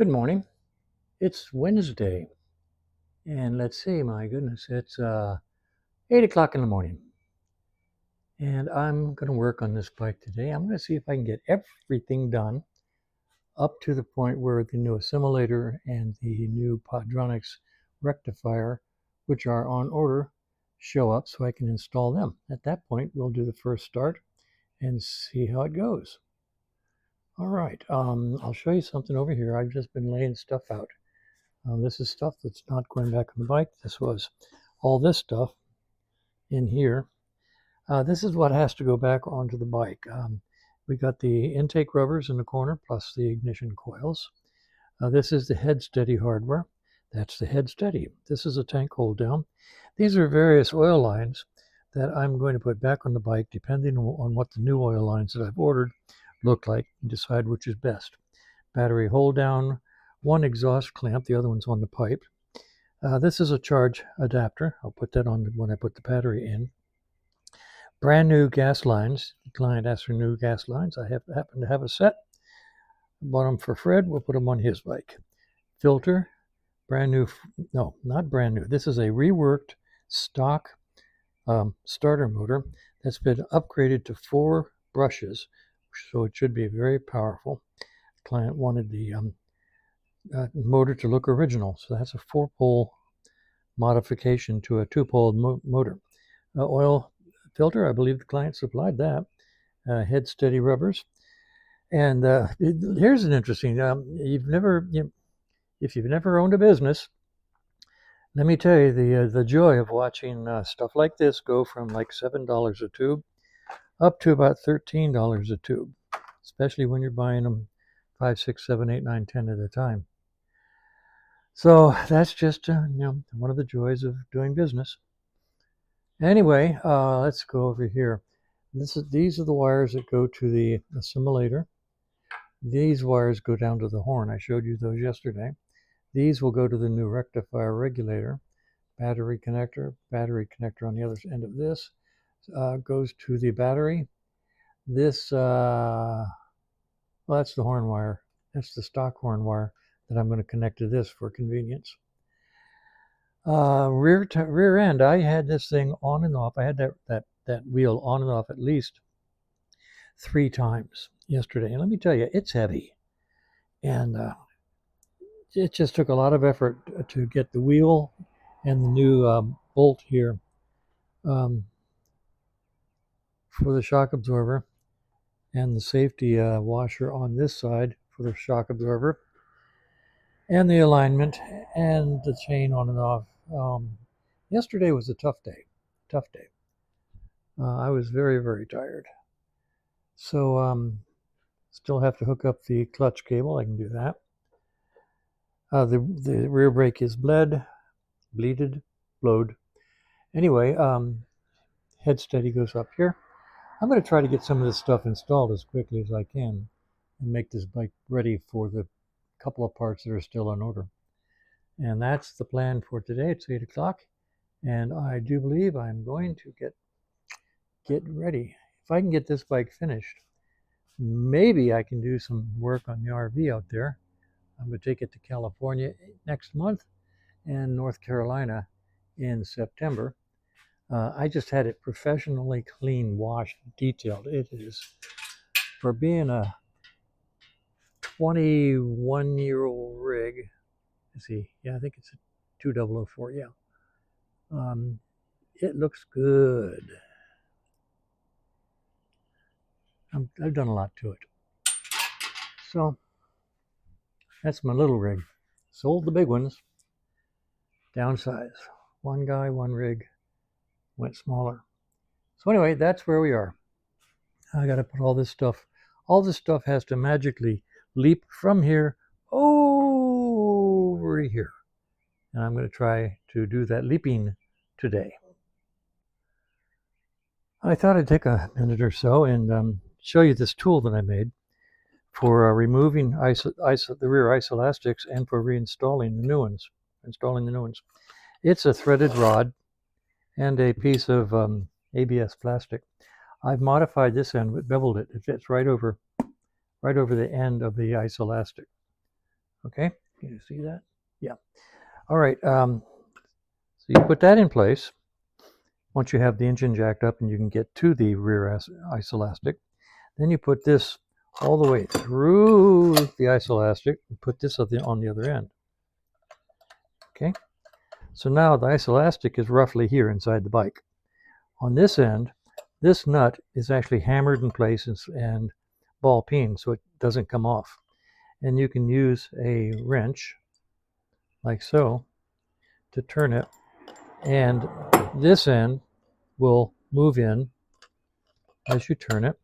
Good morning. It's Wednesday, and let's see, my goodness, it's 8 o'clock in the morning, and I'm going to work on this bike today. I'm going to see if I can get everything done up to the point where the new assimilator and the new Podronics rectifier, which are on order, show up so I can install them. At that point, we'll do the first start and see how it goes. All right, I'll show you something over here. I've just been laying stuff out. This is stuff that's not going back on the bike. This was all this stuff in here. This is what has to go back onto the bike. We got the intake rubbers in the corner plus the ignition coils. This is the head steady hardware. That's the head steady. This is a tank hold down. These are various oil lines that I'm going to put back on the bike depending on what the new oil lines that I've ordered look like and decide which is best. Battery hold down, one exhaust clamp, the other one's on the pipe. This is a charge adapter. I'll put that on when I put the battery in. Brand new gas lines. The client asked for new gas lines. I happen to have a set. Bought them for Fred. We'll put them on his bike. Filter, brand new. No, not brand new. This is a reworked stock starter motor that's been upgraded to 4 brushes, so it should be very powerful. The client wanted the motor to look original, so that's a 4-pole modification to a 2-pole motor. Oil filter, I believe the client supplied that. Head steady rubbers, and here's an interesting. If you've never owned a business, let me tell you the joy of watching stuff like this go from like $7 a tube up to about $13 a tube, especially when you're buying them 5, 6, 7, 8, 9, 10 at a time. So that's just one of the joys of doing business. Anyway, let's go over here. These are the wires that go to the assimilator. These wires go down to the horn. I showed you those yesterday. These will go to the new rectifier regulator. Battery connector on the other end of this goes to the battery. This, well, that's the horn wire. That's the stock horn wire that I'm going to connect to this for convenience. Rear end, I had this thing on and off. I had that wheel on and off at least 3 times yesterday. And let me tell you, it's heavy. And it just took a lot of effort to get the wheel and the new bolt here for the shock absorber and the safety washer on this side for the shock absorber and the alignment and the chain on and off. Yesterday was a tough day. I was very, very tired. So still have to hook up the clutch cable. I can do that. The rear brake is blowed. Anyway, head steady goes up here. I'm going to try to get some of this stuff installed as quickly as I can and make this bike ready for the couple of parts that are still on order. And that's the plan for today. It's 8 o'clock, and I do believe I'm going to get ready. If I can get this bike finished, maybe I can do some work on the RV out there. I'm going to take it to California next month and North Carolina in September. I just had it professionally cleaned, washed, detailed. It is, for being a 21-year-old rig, let's see, yeah, I think it's a 2004, yeah. It looks good. I've done a lot to it. So that's my little rig. Sold the big ones. Downsize. One guy, one rig. Went smaller. So anyway, that's where we are. I got to put all this stuff. All this stuff has to magically leap from here over here. And I'm going to try to do that leaping today. I thought I'd take a minute or so and show you this tool that I made for removing the rear Isolastics and for reinstalling the new ones. It's a threaded rod and a piece of ABS plastic. I've modified this end, beveled it. It fits right over the end of the Isolastic. Okay, can you see that? Yeah. All right. So you put that in place. Once you have the engine jacked up and you can get to the rear isolastic, then you put this all the way through the isolastic and put this on the other end. Okay. So now the isolastic is roughly here inside the bike. On this end, this nut is actually hammered in place and ball peened so it doesn't come off. And you can use a wrench like so to turn it, and this end will move in as you turn it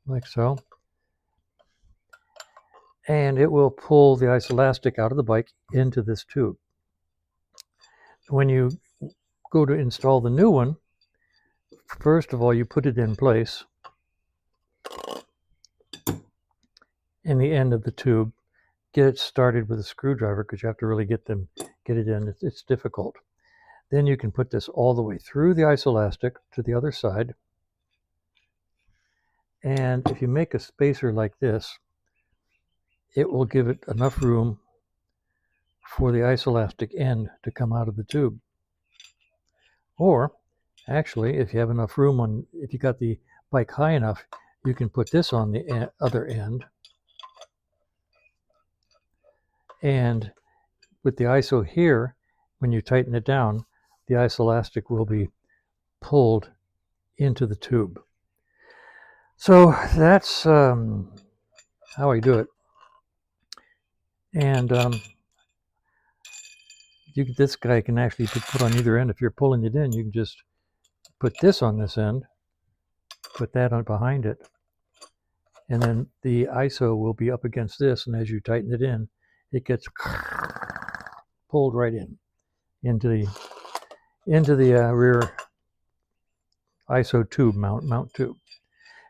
like so, and it will pull the isolastic out of the bike into this tube. When you go to install the new one, first of all you put it in place in the end of the tube. Get it started with a screwdriver because you have to really get it in. It's difficult. Then you can put this all the way through the isolastic to the other side. And if you make a spacer like this, it will give it enough room for the isolastic end to come out of the tube. Or actually, if you have enough room if you got the bike high enough, you can put this on the other end. And with the ISO here, when you tighten it down, the isolastic will be pulled into the tube. So that's how I do it. And this guy can actually be put on either end. If you're pulling it in, you can just put this on this end, put that on behind it, and then the ISO will be up against this, and as you tighten it in, it gets pulled right into the rear ISO tube mount tube.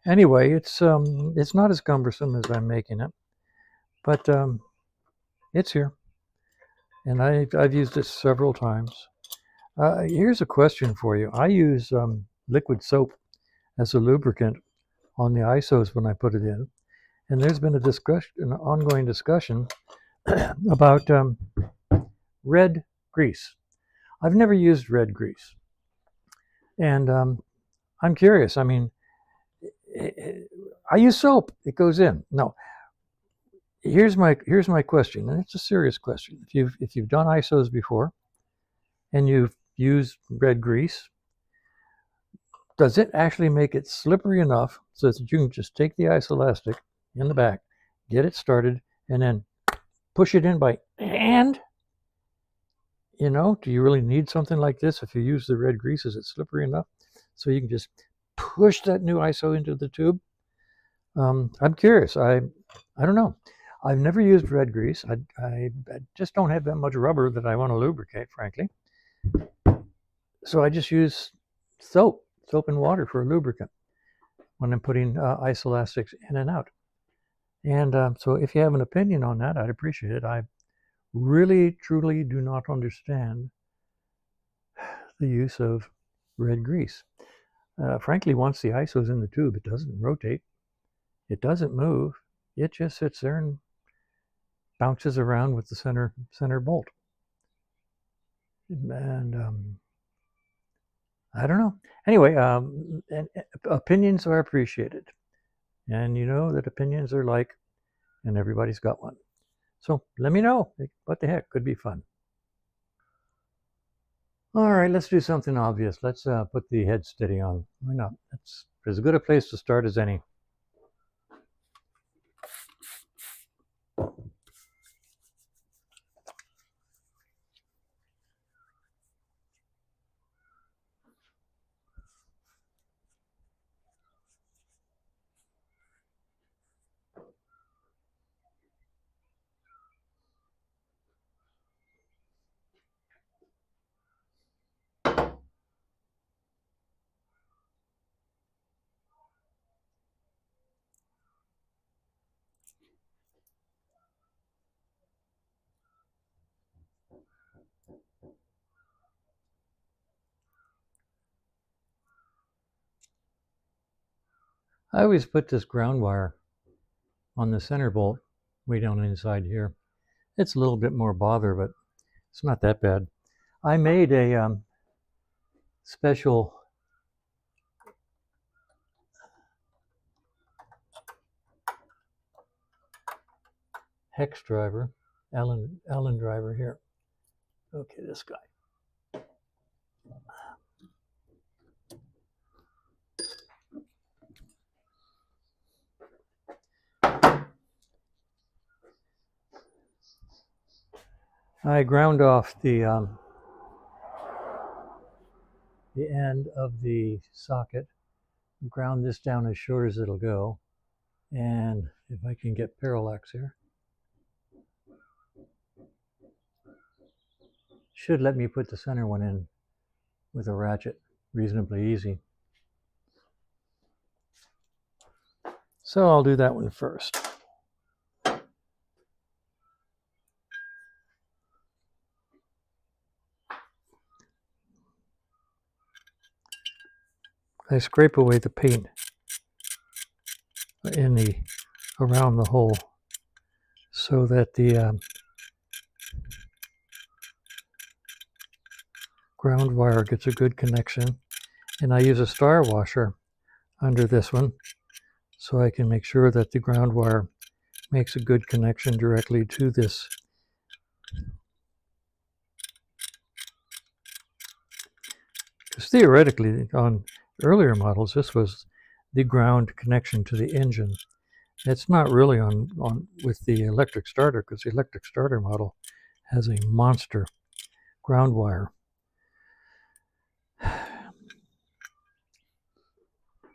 Anyway, it's not as cumbersome as I'm making it, but it's here, and I've used it several times. Here's a question for you. I use liquid soap as a lubricant on the ISOs when I put it in, and there's been an ongoing discussion about red grease. I've never used red grease, and I'm curious. I mean, I use soap; it goes in. No, here's my question, and it's a serious question. If you've done ISOs before, and you've used red grease, does it actually make it slippery enough so that you can just take the isolastic in the back, get it started, and then push it in by hand? Do you really need something like this if you use the red grease? Is it slippery enough so you can just push that new ISO into the tube? I'm curious. I don't know. I've never used red grease. I just don't have that much rubber that I want to lubricate, frankly. So I just use soap and water for a lubricant when I'm putting isolastics in and out. And so if you have an opinion on that, I'd appreciate it. I really, truly do not understand the use of red grease. Frankly, once the ISO's in the tube, it doesn't rotate. It doesn't move. It just sits there and bounces around with the center bolt. And I don't know. Anyway, opinions are appreciated. And you know that opinions are like, and everybody's got one. So let me know. What the heck? Could be fun. All right, let's do something obvious. Let's put the head steady on. Why not? It's as good a place to start as any. I always put this ground wire on the center bolt way down inside here. It's a little bit more bother, but it's not that bad. I made a special hex driver, Allen driver here. Okay, this guy. I ground off the end of the socket, ground this down as short as it'll go, and if I can get parallax here, should let me put the center one in with a ratchet reasonably easy. So I'll do that one first. I scrape away the paint around the hole so that the ground wire gets a good connection. And I use a star washer under this one so I can make sure that the ground wire makes a good connection directly to this. Because theoretically, on earlier models, this was the ground connection to the engine. It's not really on with the electric starter, because the electric starter model has a monster ground wire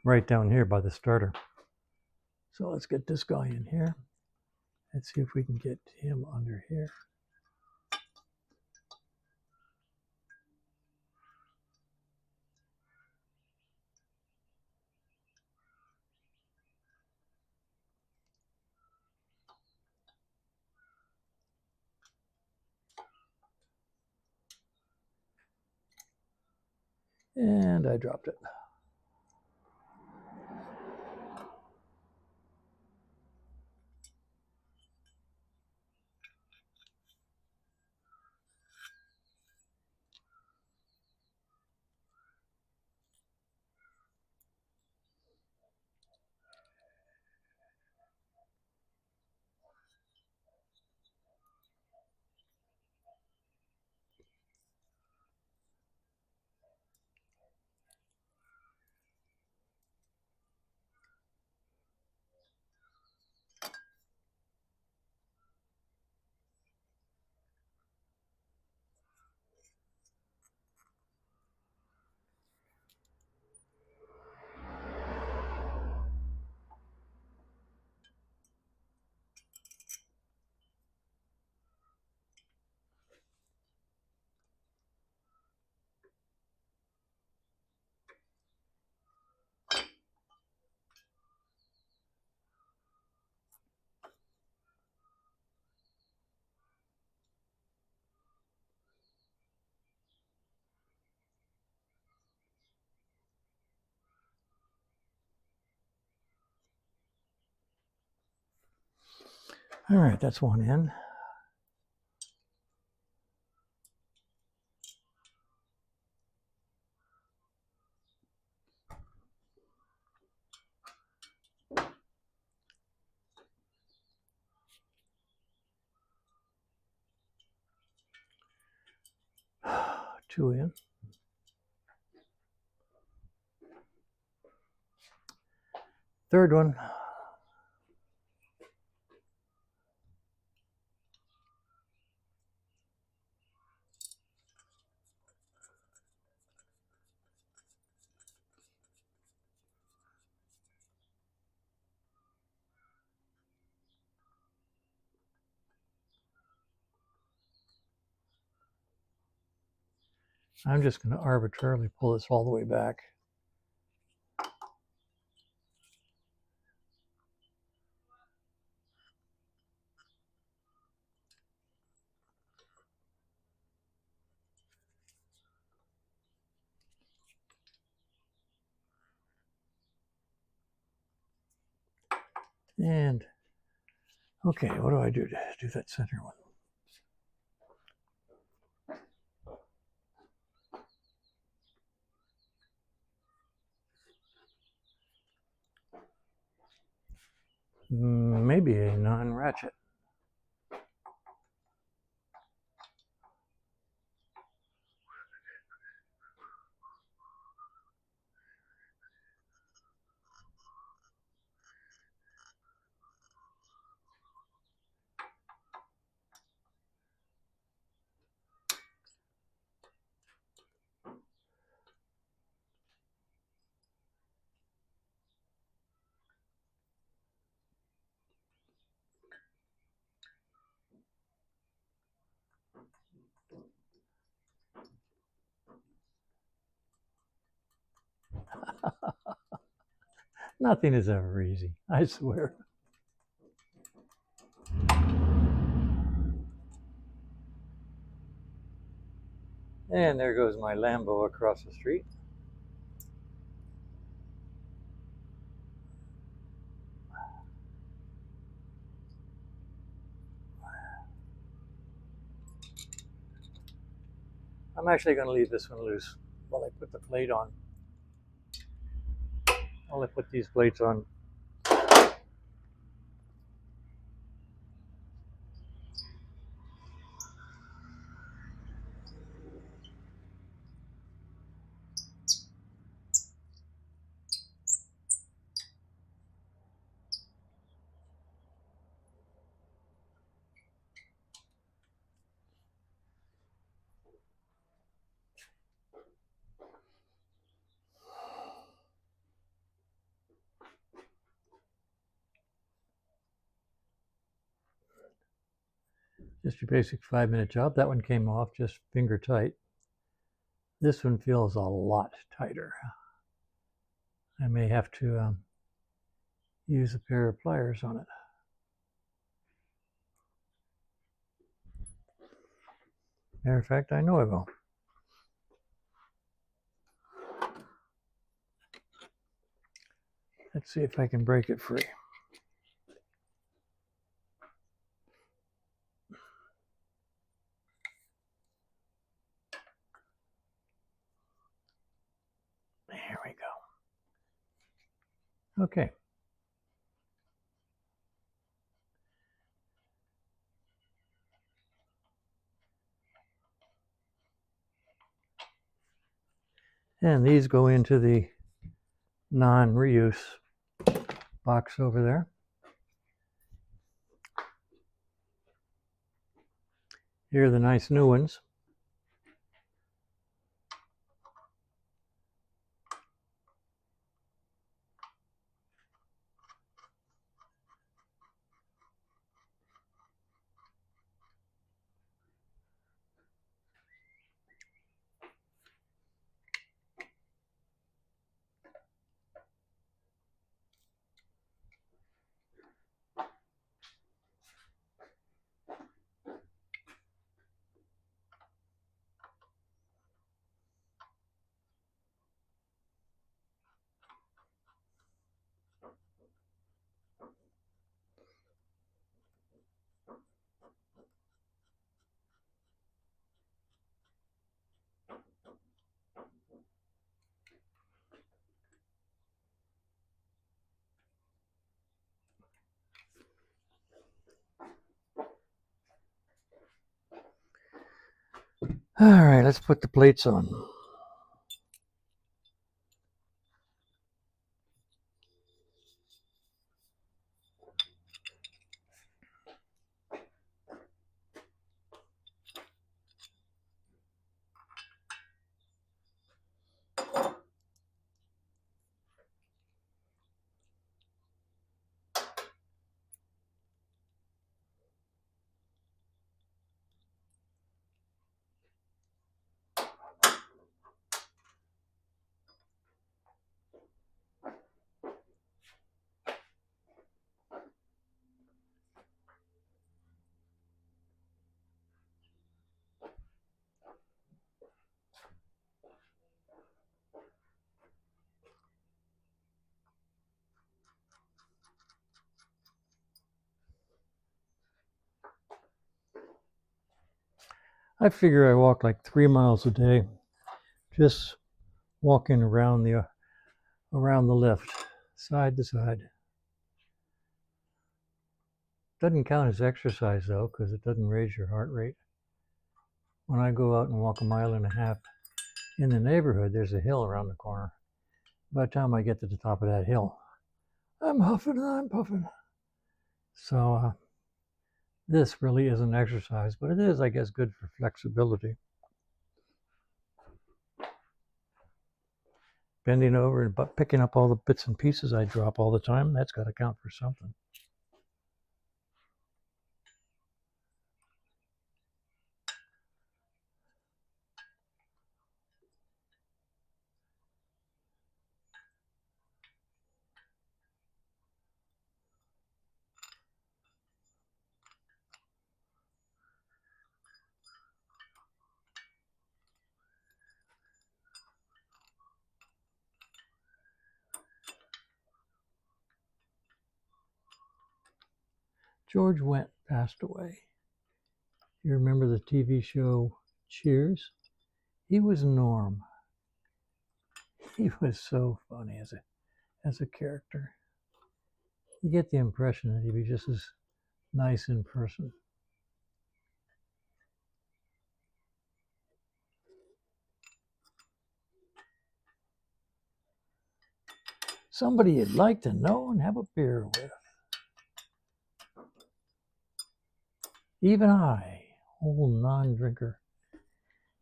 right down here by the starter. So let's get this guy in here. Let's see if we can get him under here. And I dropped it. All right, that's one in. Two in. Third one. I'm just going to arbitrarily pull this all the way back. And Okay, what do I do to do that center one? Maybe a non-ratchet. Nothing is ever easy, I swear. And there goes my Lambo across the street. I'm actually going to leave this one loose while I put the plate on. While I put these plates on. Just your basic 5-minute job. That one came off just finger tight. This one feels a lot tighter. I may have to use a pair of pliers on it. Matter of fact, I know I will. Let's see if I can break it free. There we go. Okay. And these go into the non-reuse box over there. Here are the nice new ones. All right, let's put the plates on. I figure I walk like 3 miles a day, just walking around the lift, side to side. Doesn't count as exercise though, because it doesn't raise your heart rate. When I go out and walk 1.5 miles in the neighborhood, there's a hill around the corner. By the time I get to the top of that hill, I'm huffing and I'm puffing. So this really isn't exercise, but it is, I guess, good for flexibility. Bending over and picking up all the bits and pieces I drop all the time, that's got to count for something. George Wendt passed away. You remember the TV show Cheers? He was Norm. He was so funny as a character. You get the impression that he'd be just as nice in person. Somebody you'd like to know and have a beer with. Even I, old non-drinker,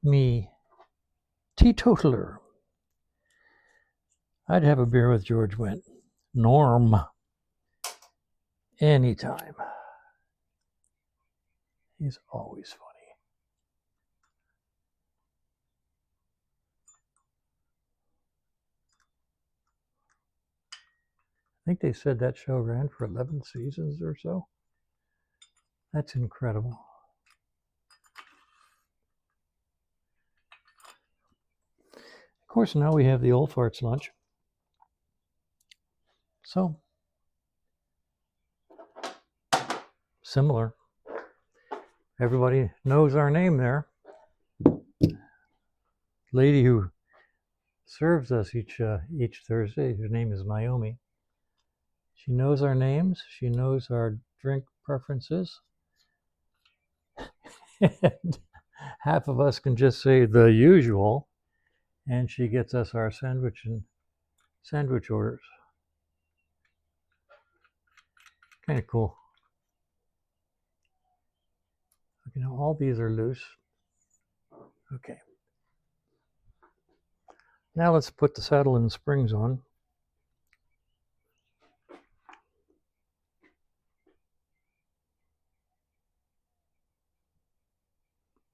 me, teetotaler, I'd have a beer with George Wendt. Norm. Anytime. He's always funny. I think they said that show ran for 11 seasons or so. That's incredible. Of course, now we have the old farts lunch. So, similar. Everybody knows our name there. Lady who serves us each Thursday, her name is Naomi. She knows our names. She knows our drink preferences. And half of us can just say the usual, and she gets us our sandwich orders. Kind of cool. You know, all these are loose. Okay. Now let's put the saddle and springs on.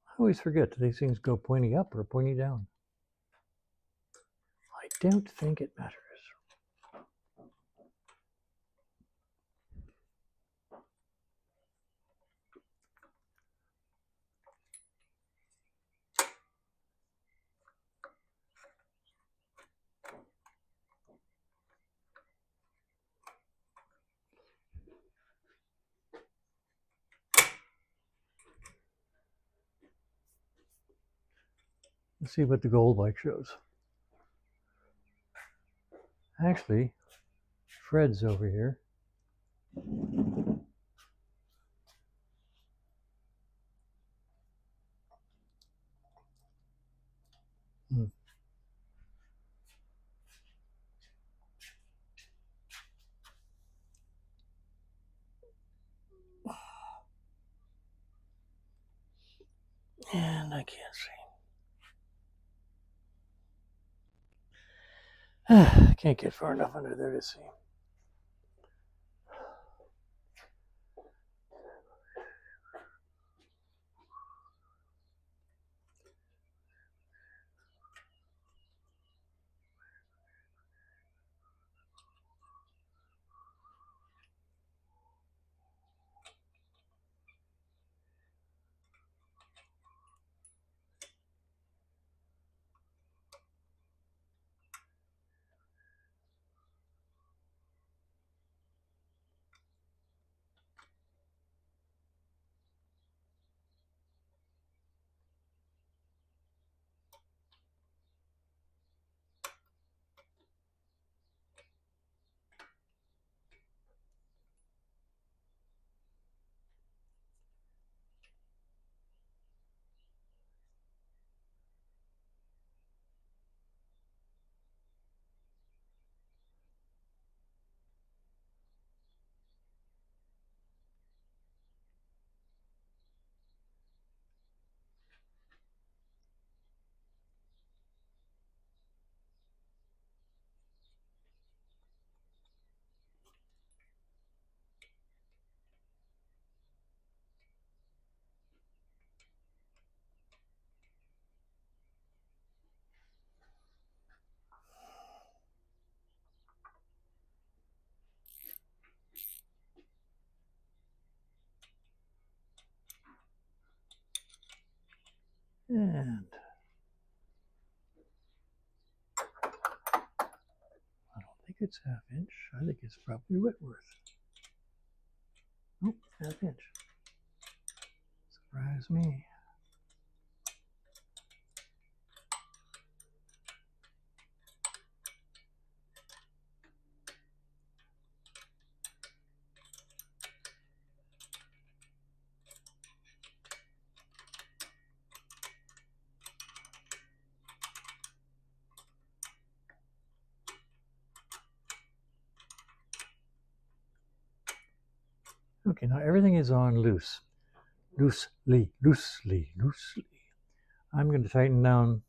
I always forget, do these things go pointy up or pointy down? I don't think it matters. Let's see what the gold bike shows. Actually, Fred's over here. And I can't see. I can't get far enough under there to see. And I don't think it's ½ inch. I think it's probably Whitworth. Oh, ½ inch. Surprise me. Okay, now everything is on loose. Loosely. I'm going to tighten down.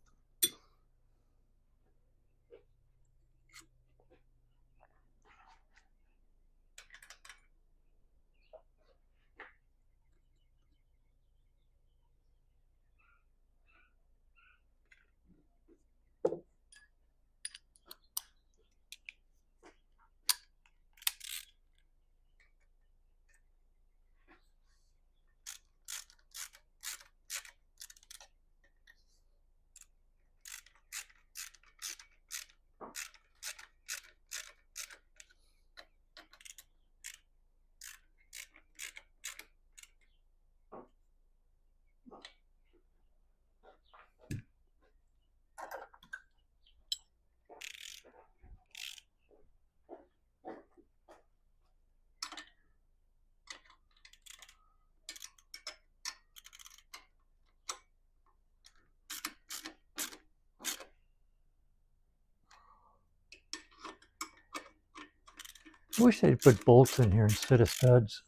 I wish they'd put bolts in here instead of studs.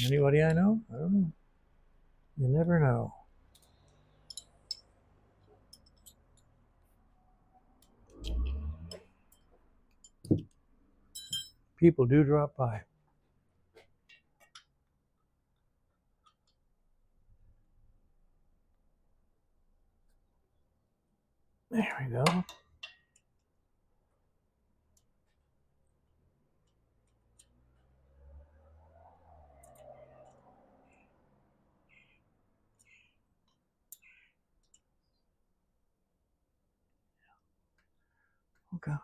Anybody I know? I don't know. You never know. People do drop by. There we go. Oh gosh.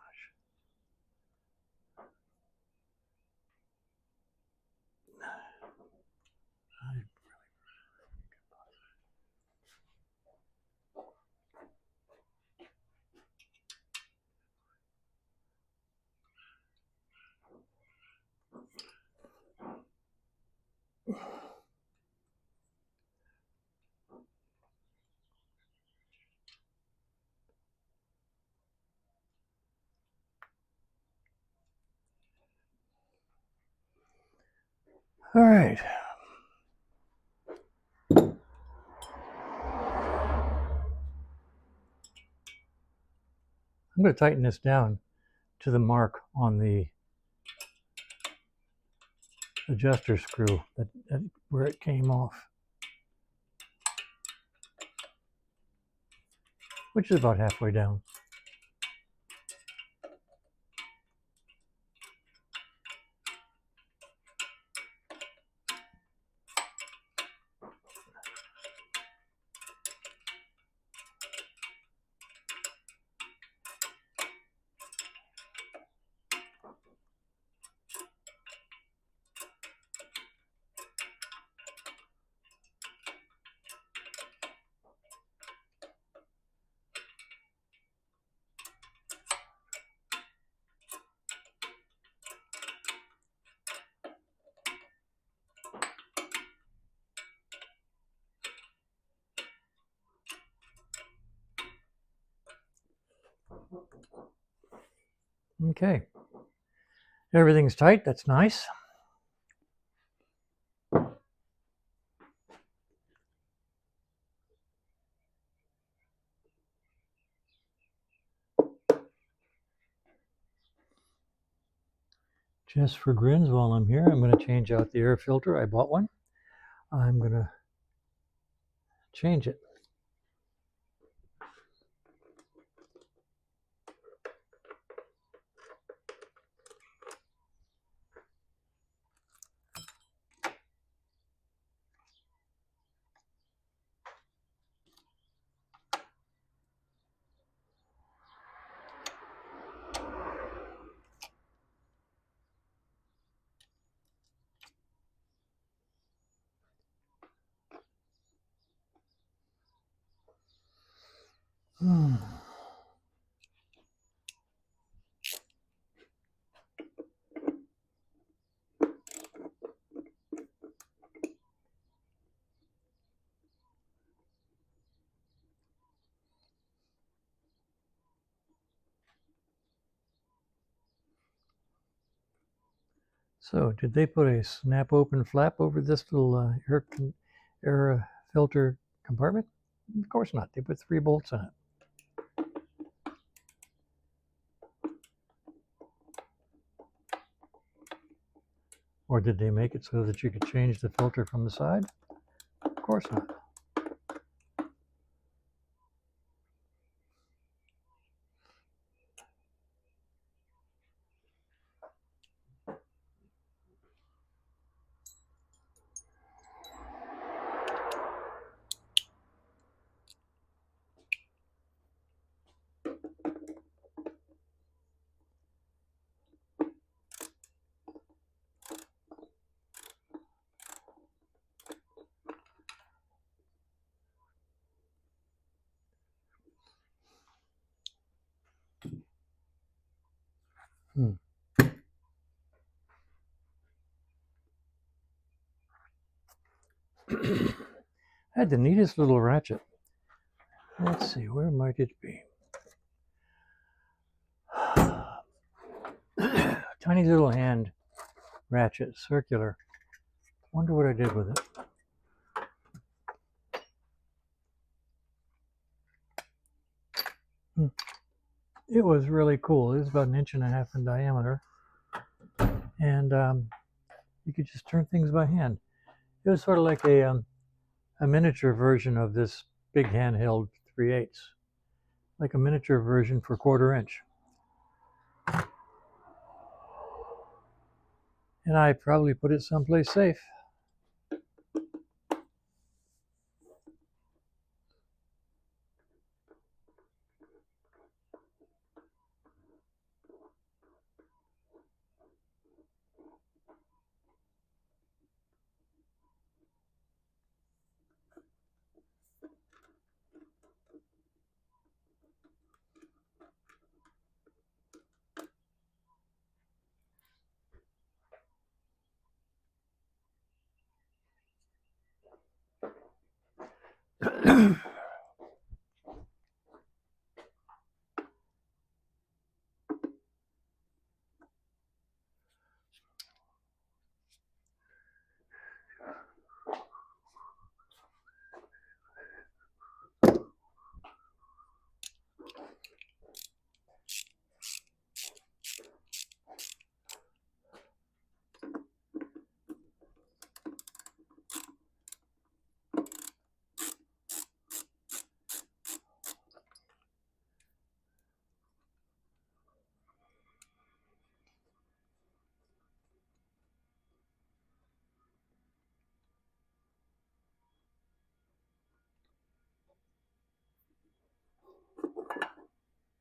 All right. I'm going to tighten this down to the mark on the adjuster screw where it came off, which is about halfway down. Okay. Everything's tight. That's nice. Just for grins while I'm here, I'm going to change out the air filter. I bought one. I'm going to change it. So, did they put a snap open flap over this little air filter compartment? Of course not. They put 3 bolts on it. Or did they make it so that you could change the filter from the side? Of course not. I had the neatest little ratchet. Let's see, where might it be? Tiny little hand ratchet, circular. Wonder what I did with it. It was really cool. It was about 1.5 inches in diameter, and you could just turn things by hand. It was sort of like a miniature version of this big handheld 3/8, like a miniature version for 1/4 inch. And I probably put it someplace safe.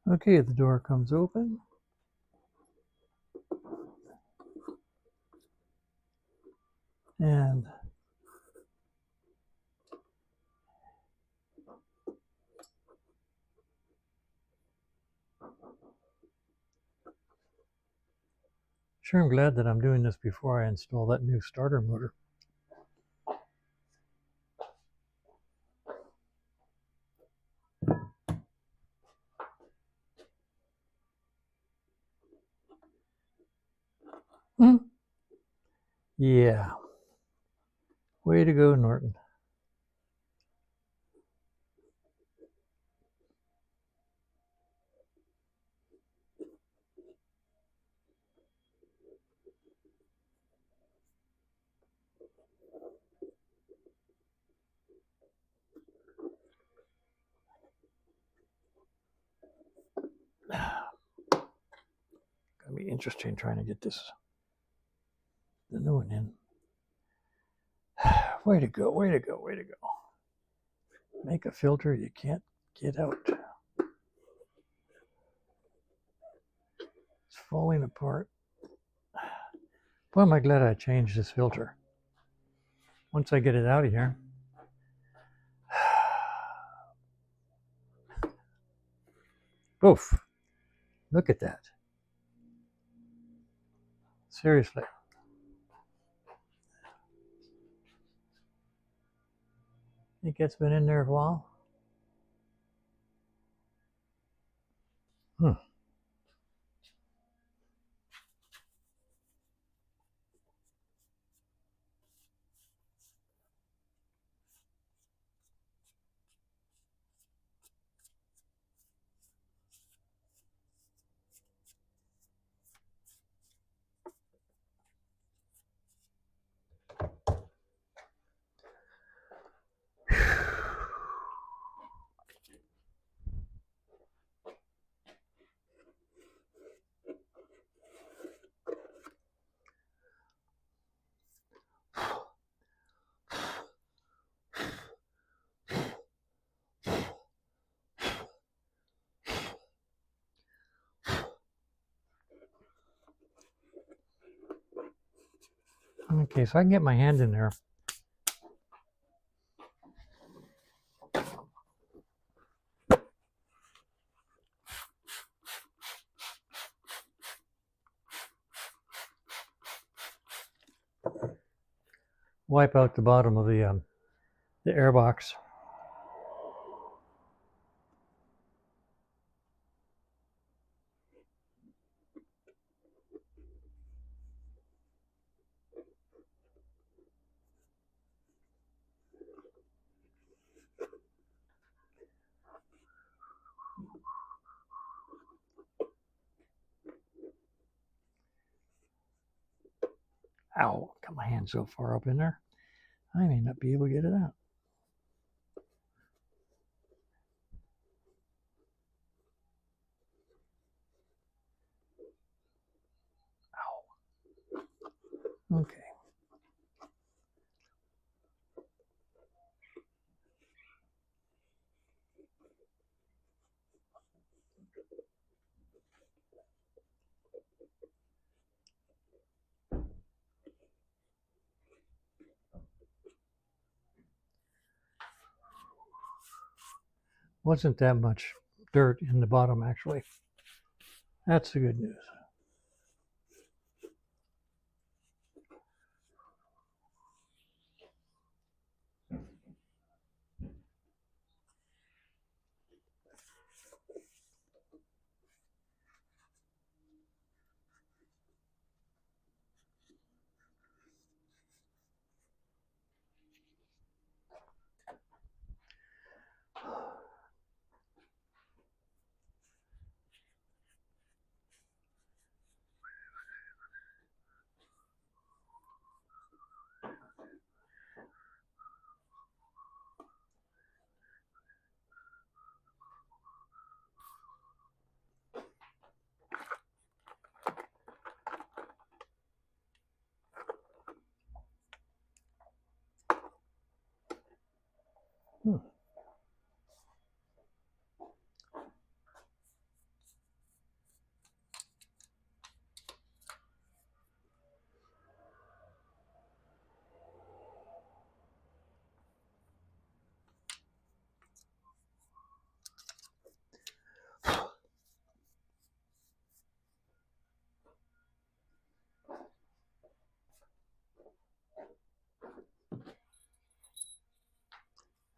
Okay, the door comes open. And sure, I'm glad that I'm doing this before I install that new starter motor. Yeah. Way to go, Norton. interesting trying to get the new one in. Way to go, way to go, way to go. Make a filter you can't get out. It's falling apart. Boy, am I glad I changed this filter. Once I get it out of here. Oof. Look at that. Seriously. Think it's been in there a while? Okay, so I can get my hand in there. Wipe out the bottom of the air box. Ow, got my hand so far up in there, I may not be able to get it out. Ow. Okay. Wasn't that much dirt in the bottom, actually. That's the good news.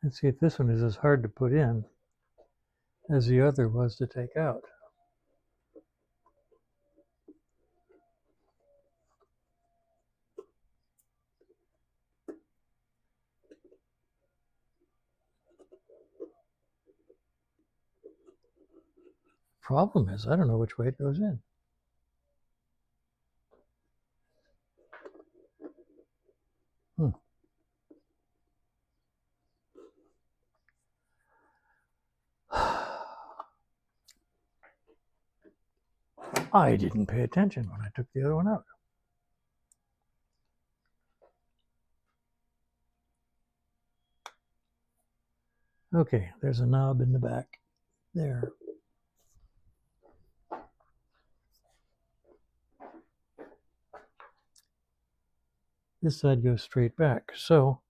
Let's see if this one is as hard to put in as the other was to take out. Problem is, I don't know which way it goes in. I didn't pay attention when I took the other one out. Okay, there's a knob in the back there. This side goes straight back, so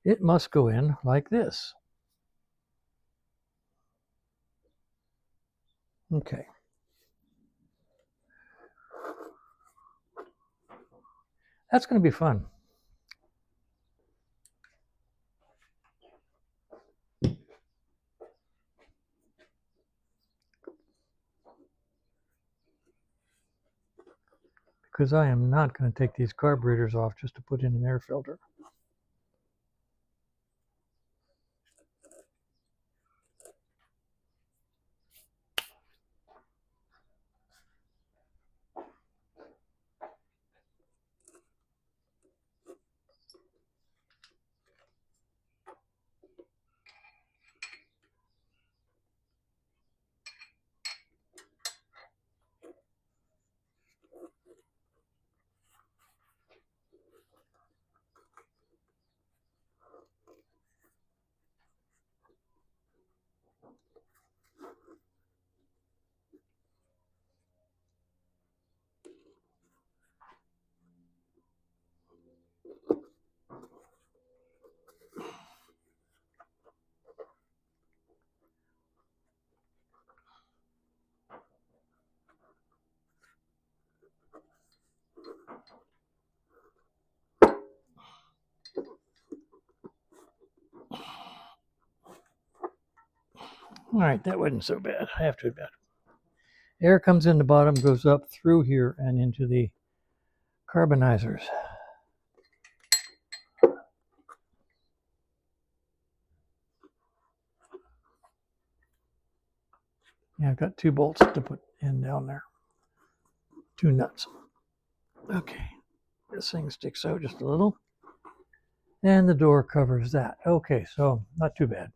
it must go in like this. Okay. That's going to be fun. Because I am not going to take these carburetors off just to put in an air filter. All right, that wasn't so bad, I have to admit. Air comes in the bottom, goes up through here and into the carbonizers. Yeah, I've got 2 bolts to put in down there. 2 nuts. Okay, this thing sticks out just a little. And the door covers that. Okay, so not too bad.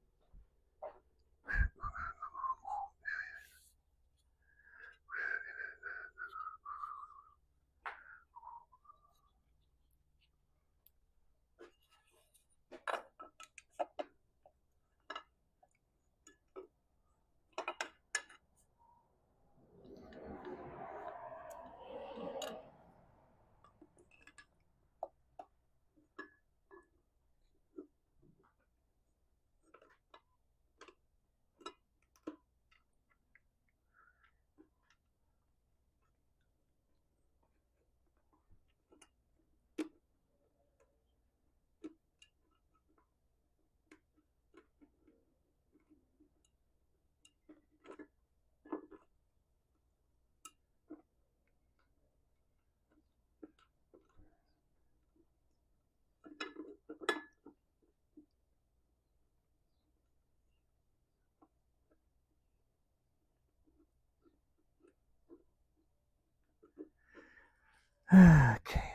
Okay.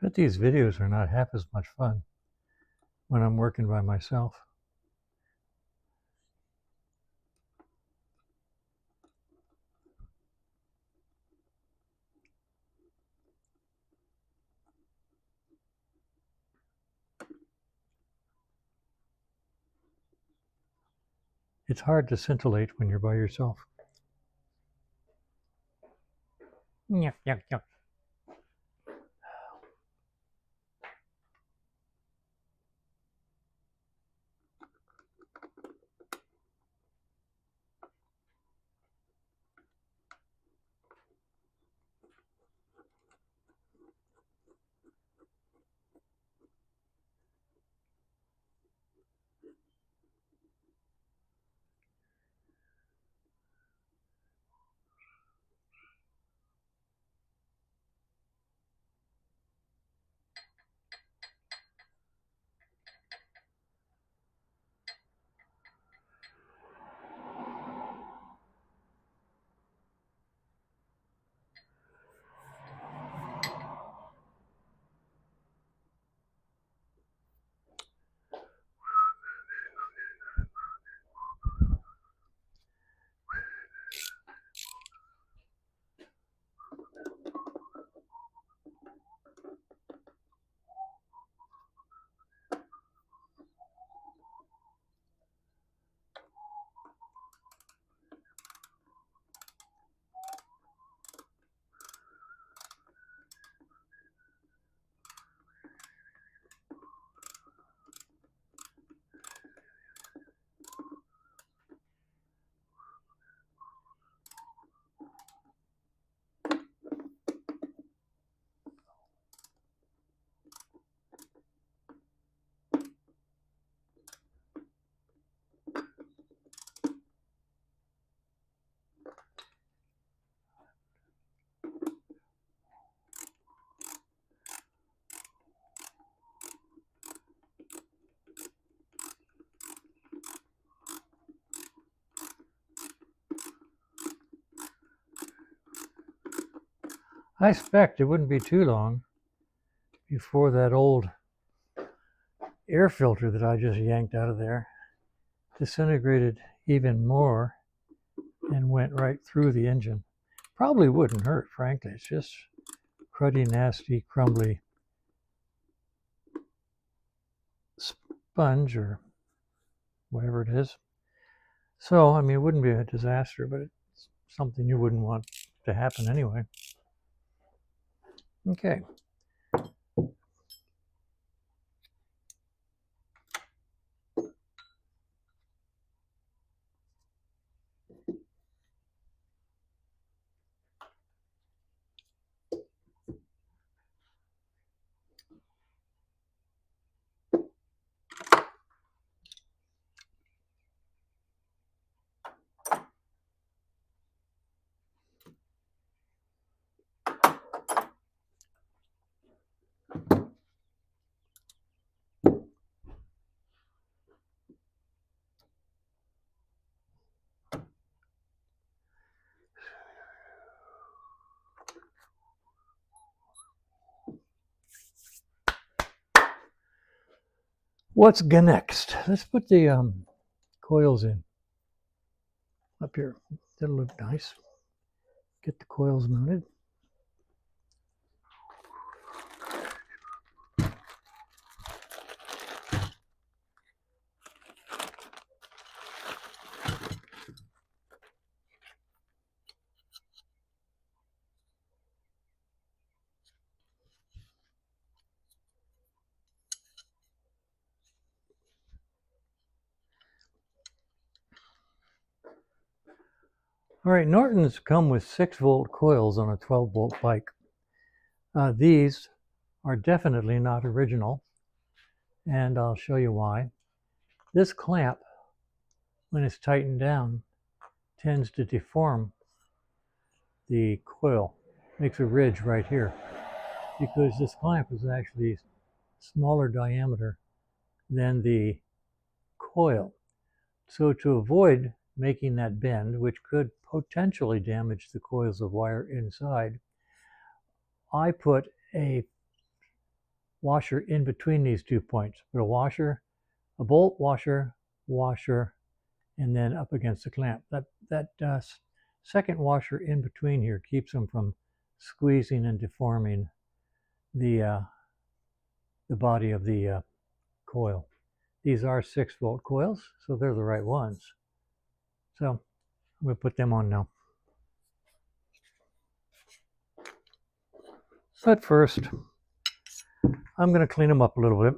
But these videos are not half as much fun when I'm working by myself. It's hard to scintillate when you're by yourself. Yuck, yuck, yuck. I expect it wouldn't be too long before that old air filter that I just yanked out of there disintegrated even more and went right through the engine. Probably wouldn't hurt, frankly. It's just cruddy, nasty, crumbly sponge or whatever it is. So, I mean, it wouldn't be a disaster, but it's something you wouldn't want to happen anyway. Okay. What's next? Let's put the coils in up here. That'll look nice. Get the coils mounted. All right, Nortons come with 6-volt coils on a 12-volt bike. These are definitely not original, and I'll show you why. This clamp, when it's tightened down, tends to deform the coil, makes a ridge right here, because this clamp is actually smaller diameter than the coil. So to avoid making that bend, which could potentially damage the coils of wire inside, I put a washer in between these 2 points. Put a washer, a bolt washer, and then up against the clamp. That second washer in between here keeps them from squeezing and deforming the body of the coil. These are 6-volt coils, so they're the right ones. So I'm going to put them on now. But first, I'm going to clean them up a little bit.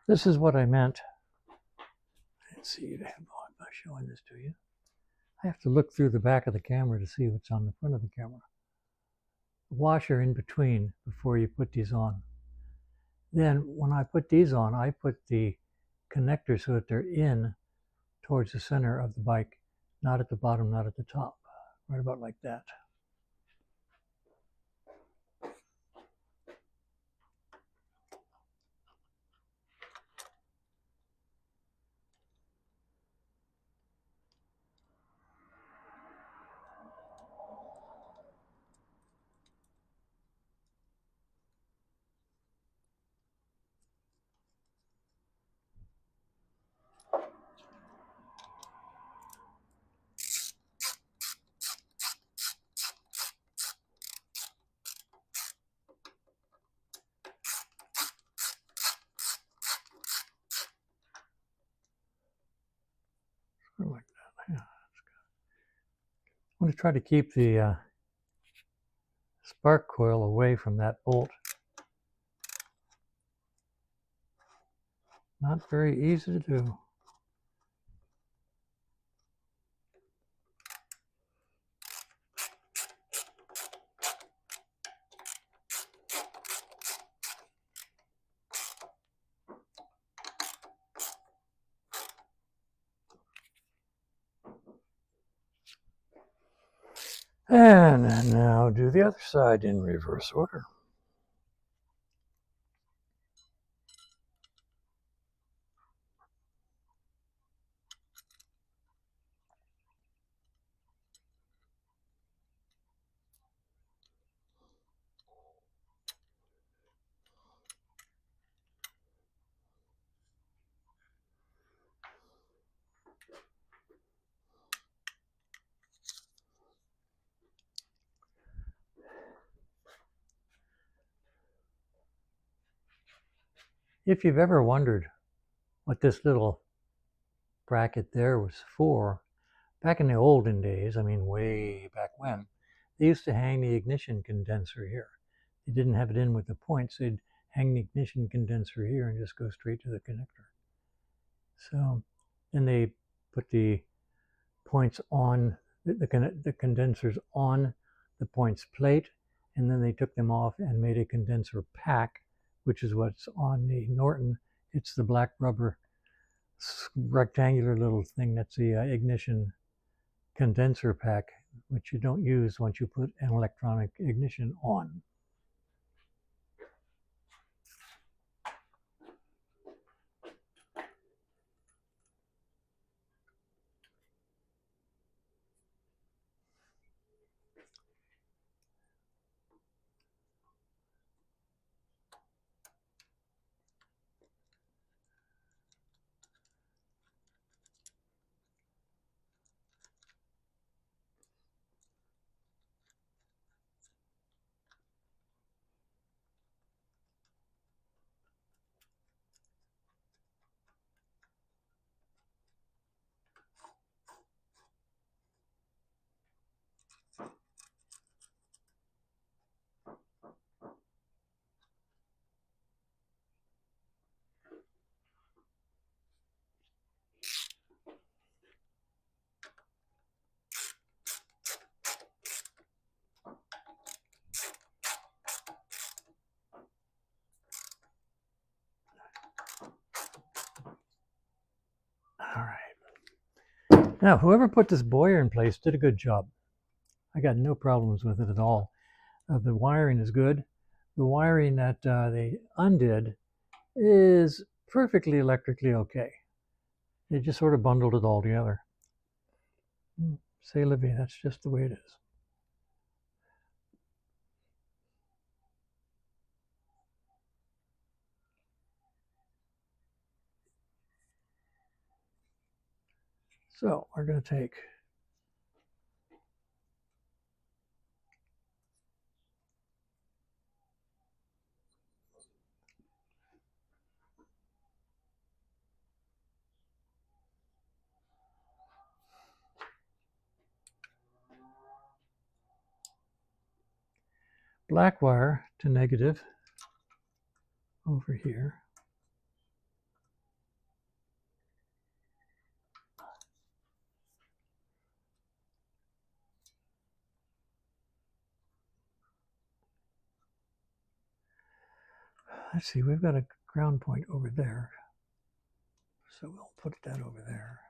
This is what I meant. Let's see if I'm showing this to you. I have to look through the back of the camera to see what's on the front of the camera. The washer in between before you put these on. Then when I put these on, I put the connectors so that they're in towards the center of the bike, not at the bottom, not at the top, right about like that. Like that. Yeah, I'm going to try to keep the spark coil away from that bolt. Not very easy to do. And now do the other side in reverse order. If you've ever wondered what this little bracket there was for, back in the olden days, I mean way back when, they used to hang the ignition condenser here. They didn't have it in with the points. They'd hang the ignition condenser here and just go straight to the connector. So then they put the points on the condensers on the points plate, and then they took them off and made a condenser pack, which is what's on the Norton. It's the black rubber rectangular little thing that's the ignition condenser pack, which you don't use once you put an electronic ignition on. All right. Now, whoever put this boiler in place did a good job. I got no problems with it at all. The wiring is good. The wiring that they undid is perfectly electrically okay. They just sort of bundled it all together. Say, Livy, that's just the way it is. So we're going to take black wire to negative over here. Let's see, we've got a ground point over there. So we'll put that over there.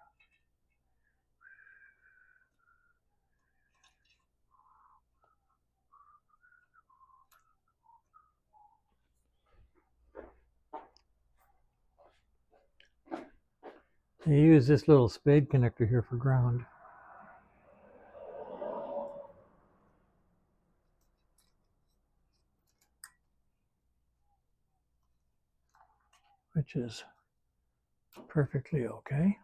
You use this little spade connector here for ground. Which is perfectly okay.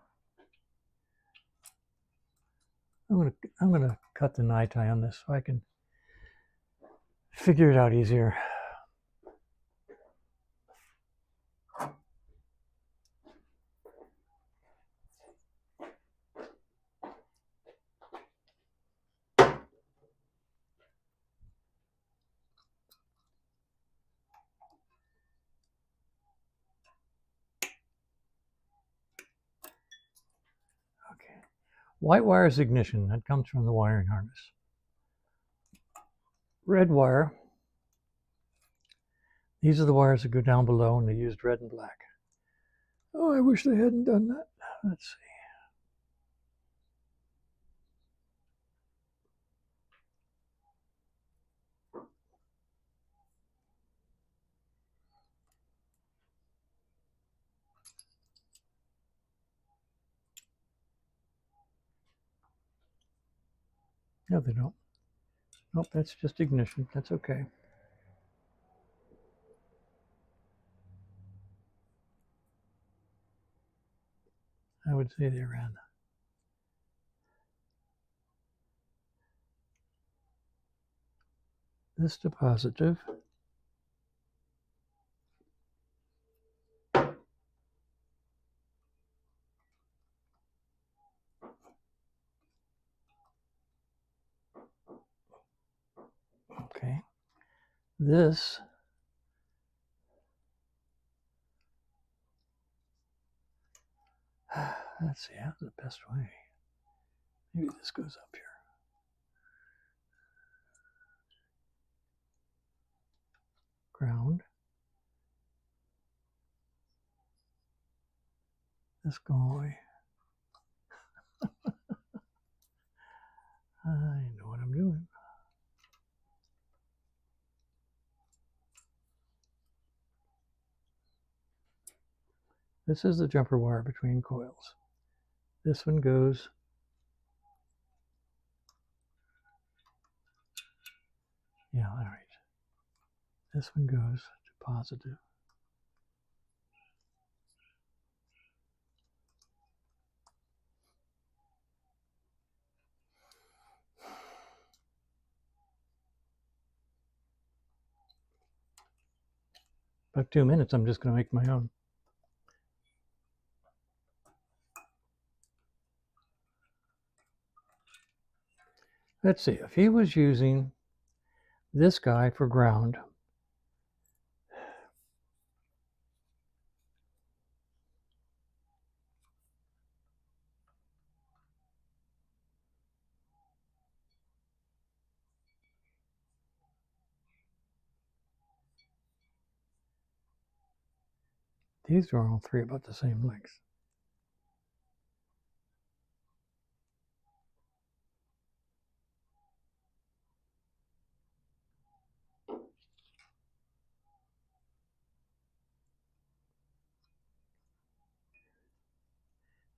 I'm gonna cut the nye tie on this so I can figure it out easier. Okay. White wire is ignition. That comes from the wiring harness. Red wire. These are the wires that go down below, and they used red and black. Oh, I wish they hadn't done that. Let's see. No, they don't. Nope, that's just ignition. That's okay. I would say they ran. This to positive. this let's see, how's the best way? Maybe this goes up here. Ground. This go away. I know what I'm doing. This is the jumper wire between coils. This one goes all right. This one goes to positive. About 2 minutes, I'm just going to make my own. Let's see, if he was using this guy for ground, these are all three about the same length.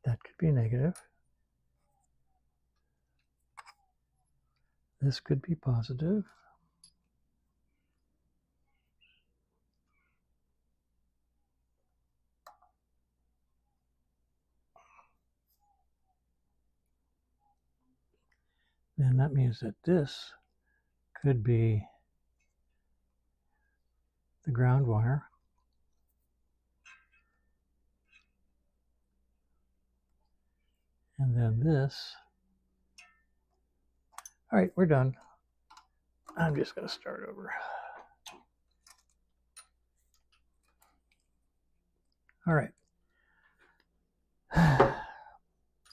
That could be negative. This could be positive. Then that means that this could be the ground wire. And then this. All right, we're done. I'm just going to start over. All right.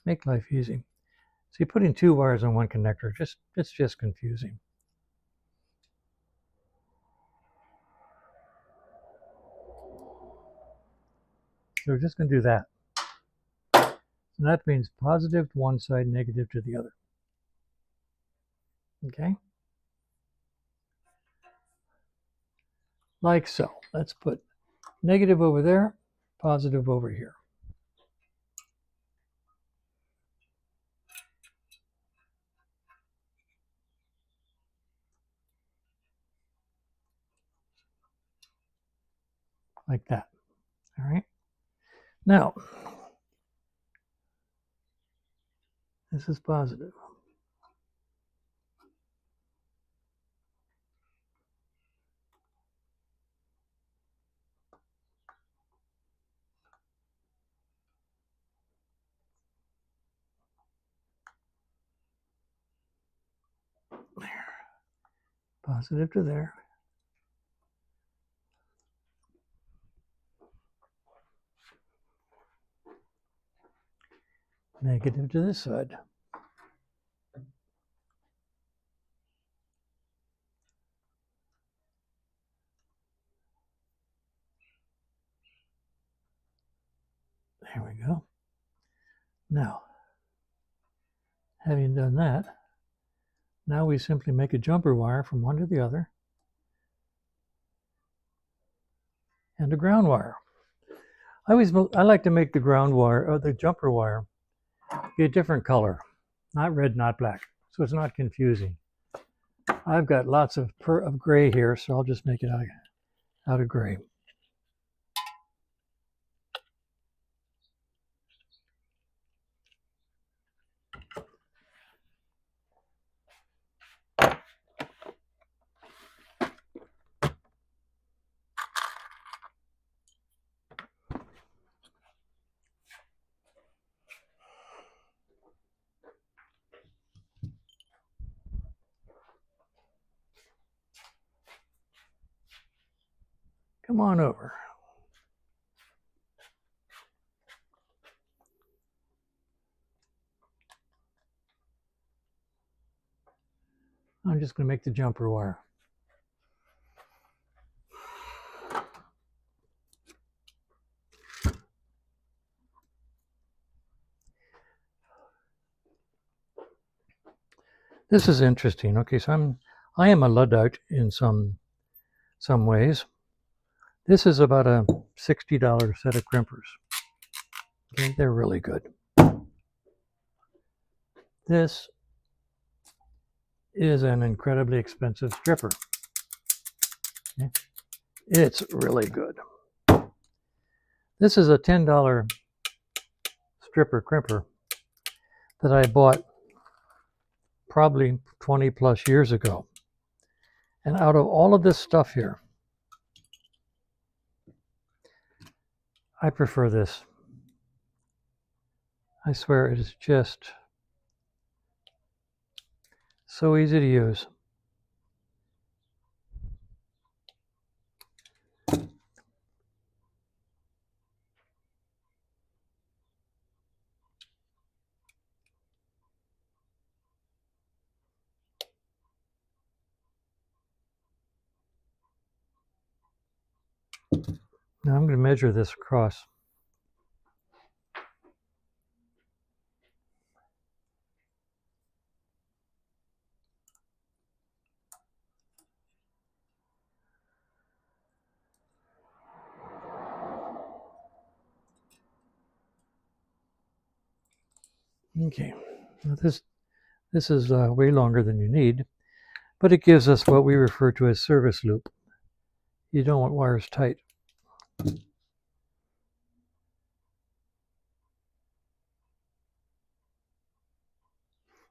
Make life easy. See, putting two wires on one connector, it's just confusing. So we're just going to do that. And that means positive to one side, negative to the other. Okay? Like so. Let's put negative over there, positive over here. Like that. All right? Now, this is positive. There. Positive to there. Negative to this side. There we go. Now, having done that, now we simply make a jumper wire from one to the other and a ground wire. I like to make the ground wire or the jumper wire be a different color, not red, not black, so it's not confusing. I've got lots of gray here, so I'll just make it out of gray. Come on over. I'm just going to make the jumper wire. This is interesting. Okay, so I am a Luddite in some ways. This is about a $60 set of crimpers. Okay, they're really good. This is an incredibly expensive stripper. Okay. It's really good. This is a $10 stripper crimper that I bought probably 20 plus years ago. And out of all of this stuff here, I prefer this. I swear it is just so easy to use. Now I'm going to measure this across. Okay, now this is way longer than you need, but it gives us what we refer to as service loop. You don't want wires tight.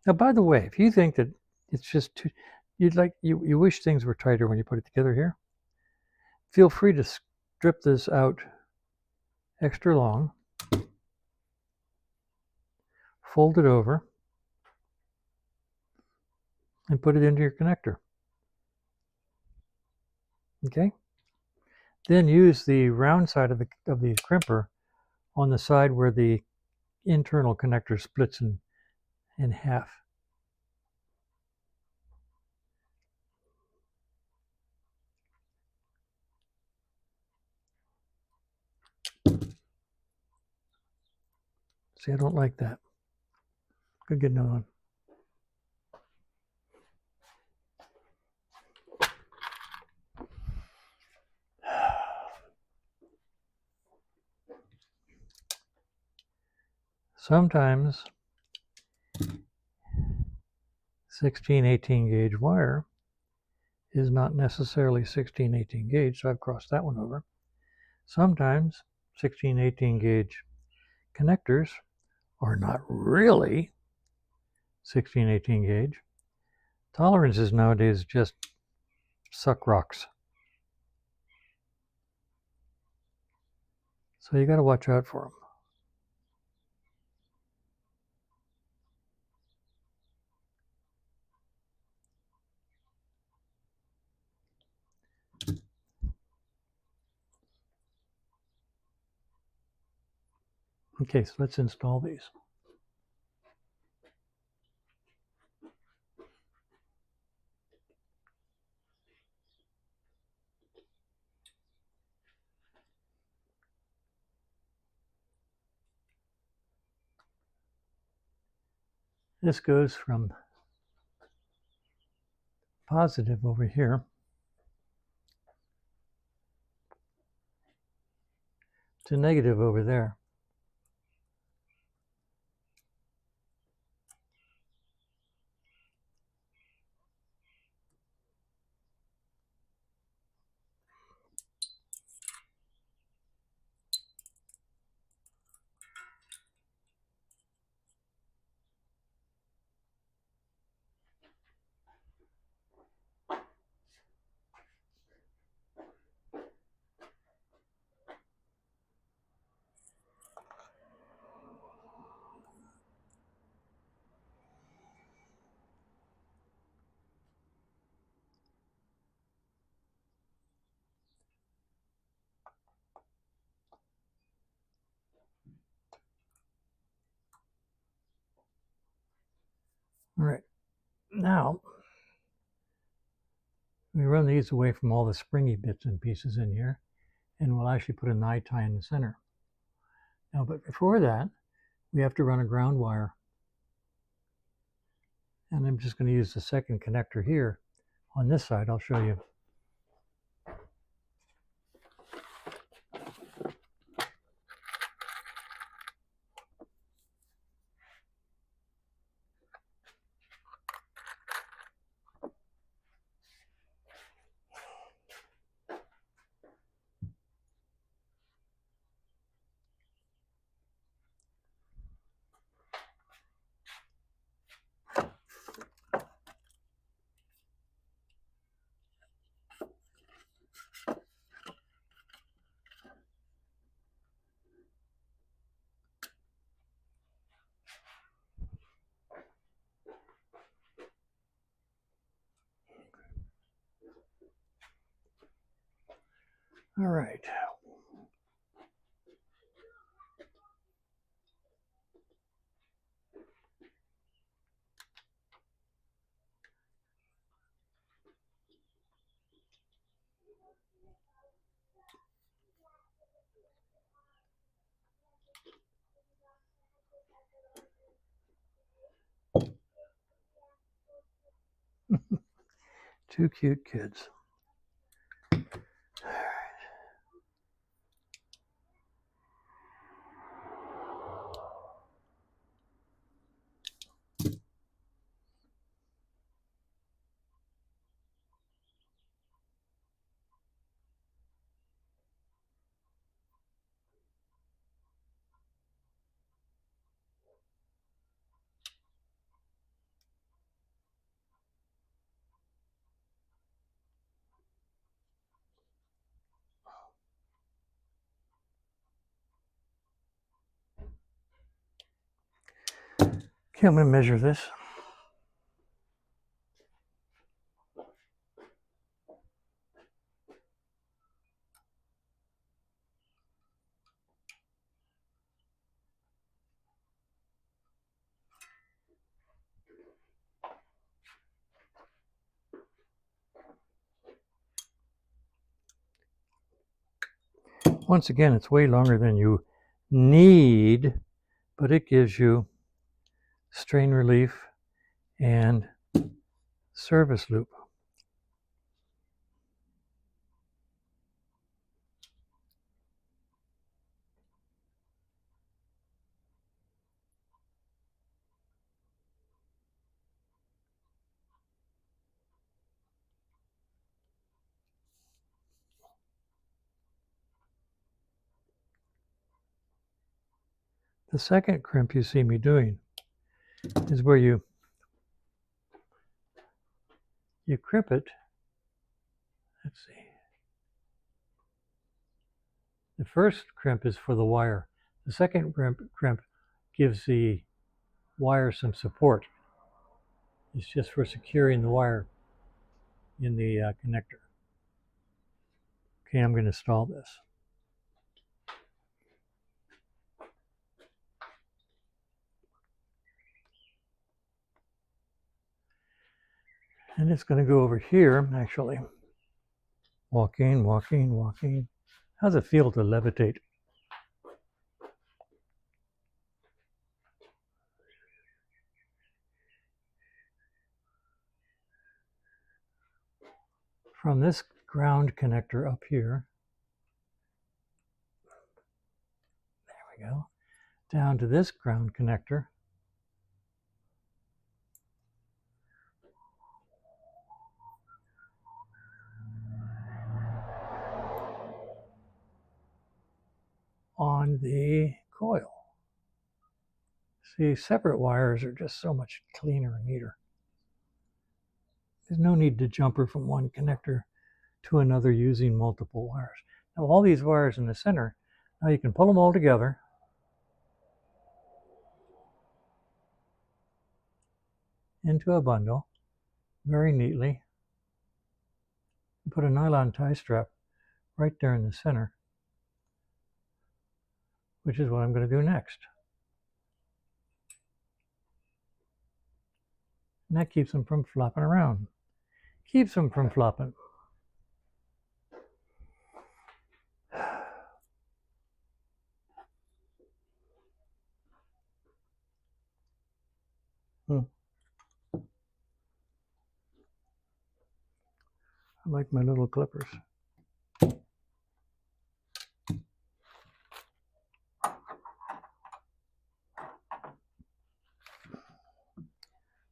Now, by the way, if you think that it's just too, you wish things were tighter when you put it together here, feel free to strip this out extra long, fold it over, and put it into your connector. Okay? Then use the round side of the crimper on the side where the internal connector splits in half. See, I don't like that. Could get another one. Sometimes 16-18 gauge wire is not necessarily 16-18 gauge, so I've crossed that one over. Sometimes 16-18 gauge connectors are not really 16-18 gauge. Tolerances nowadays just suck rocks. So you got to watch out for them. Okay, so let's install these. This goes from positive over here to negative over there. Now, we run these away from all the springy bits and pieces in here, and we'll actually put an eye tie in the center. Now, but before that, we have to run a ground wire. And I'm just going to use the second connector here on this side. I'll show you. All right. Two cute kids. Okay, I'm going to measure this. Once again, it's way longer than you need, but it gives you strain relief and service loop. The second crimp you see me doing is where you crimp it. Let's see. The first crimp is for the wire. The second crimp gives the wire some support. It's just for securing the wire in the connector. Okay, I'm going to install this. And it's going to go over here, actually. Walking, walking, walking. How's it feel to levitate? From this ground connector up here, there we go, down to this ground connector. On the coil. See, separate wires are just so much cleaner and neater. There's no need to jumper from one connector to another using multiple wires. Now all these wires in the center, now you can pull them all together into a bundle very neatly. Put a nylon tie strap right there in the center, which is what I'm going to do next. And that keeps them from flopping around. Keeps them from flopping. I like my little clippers.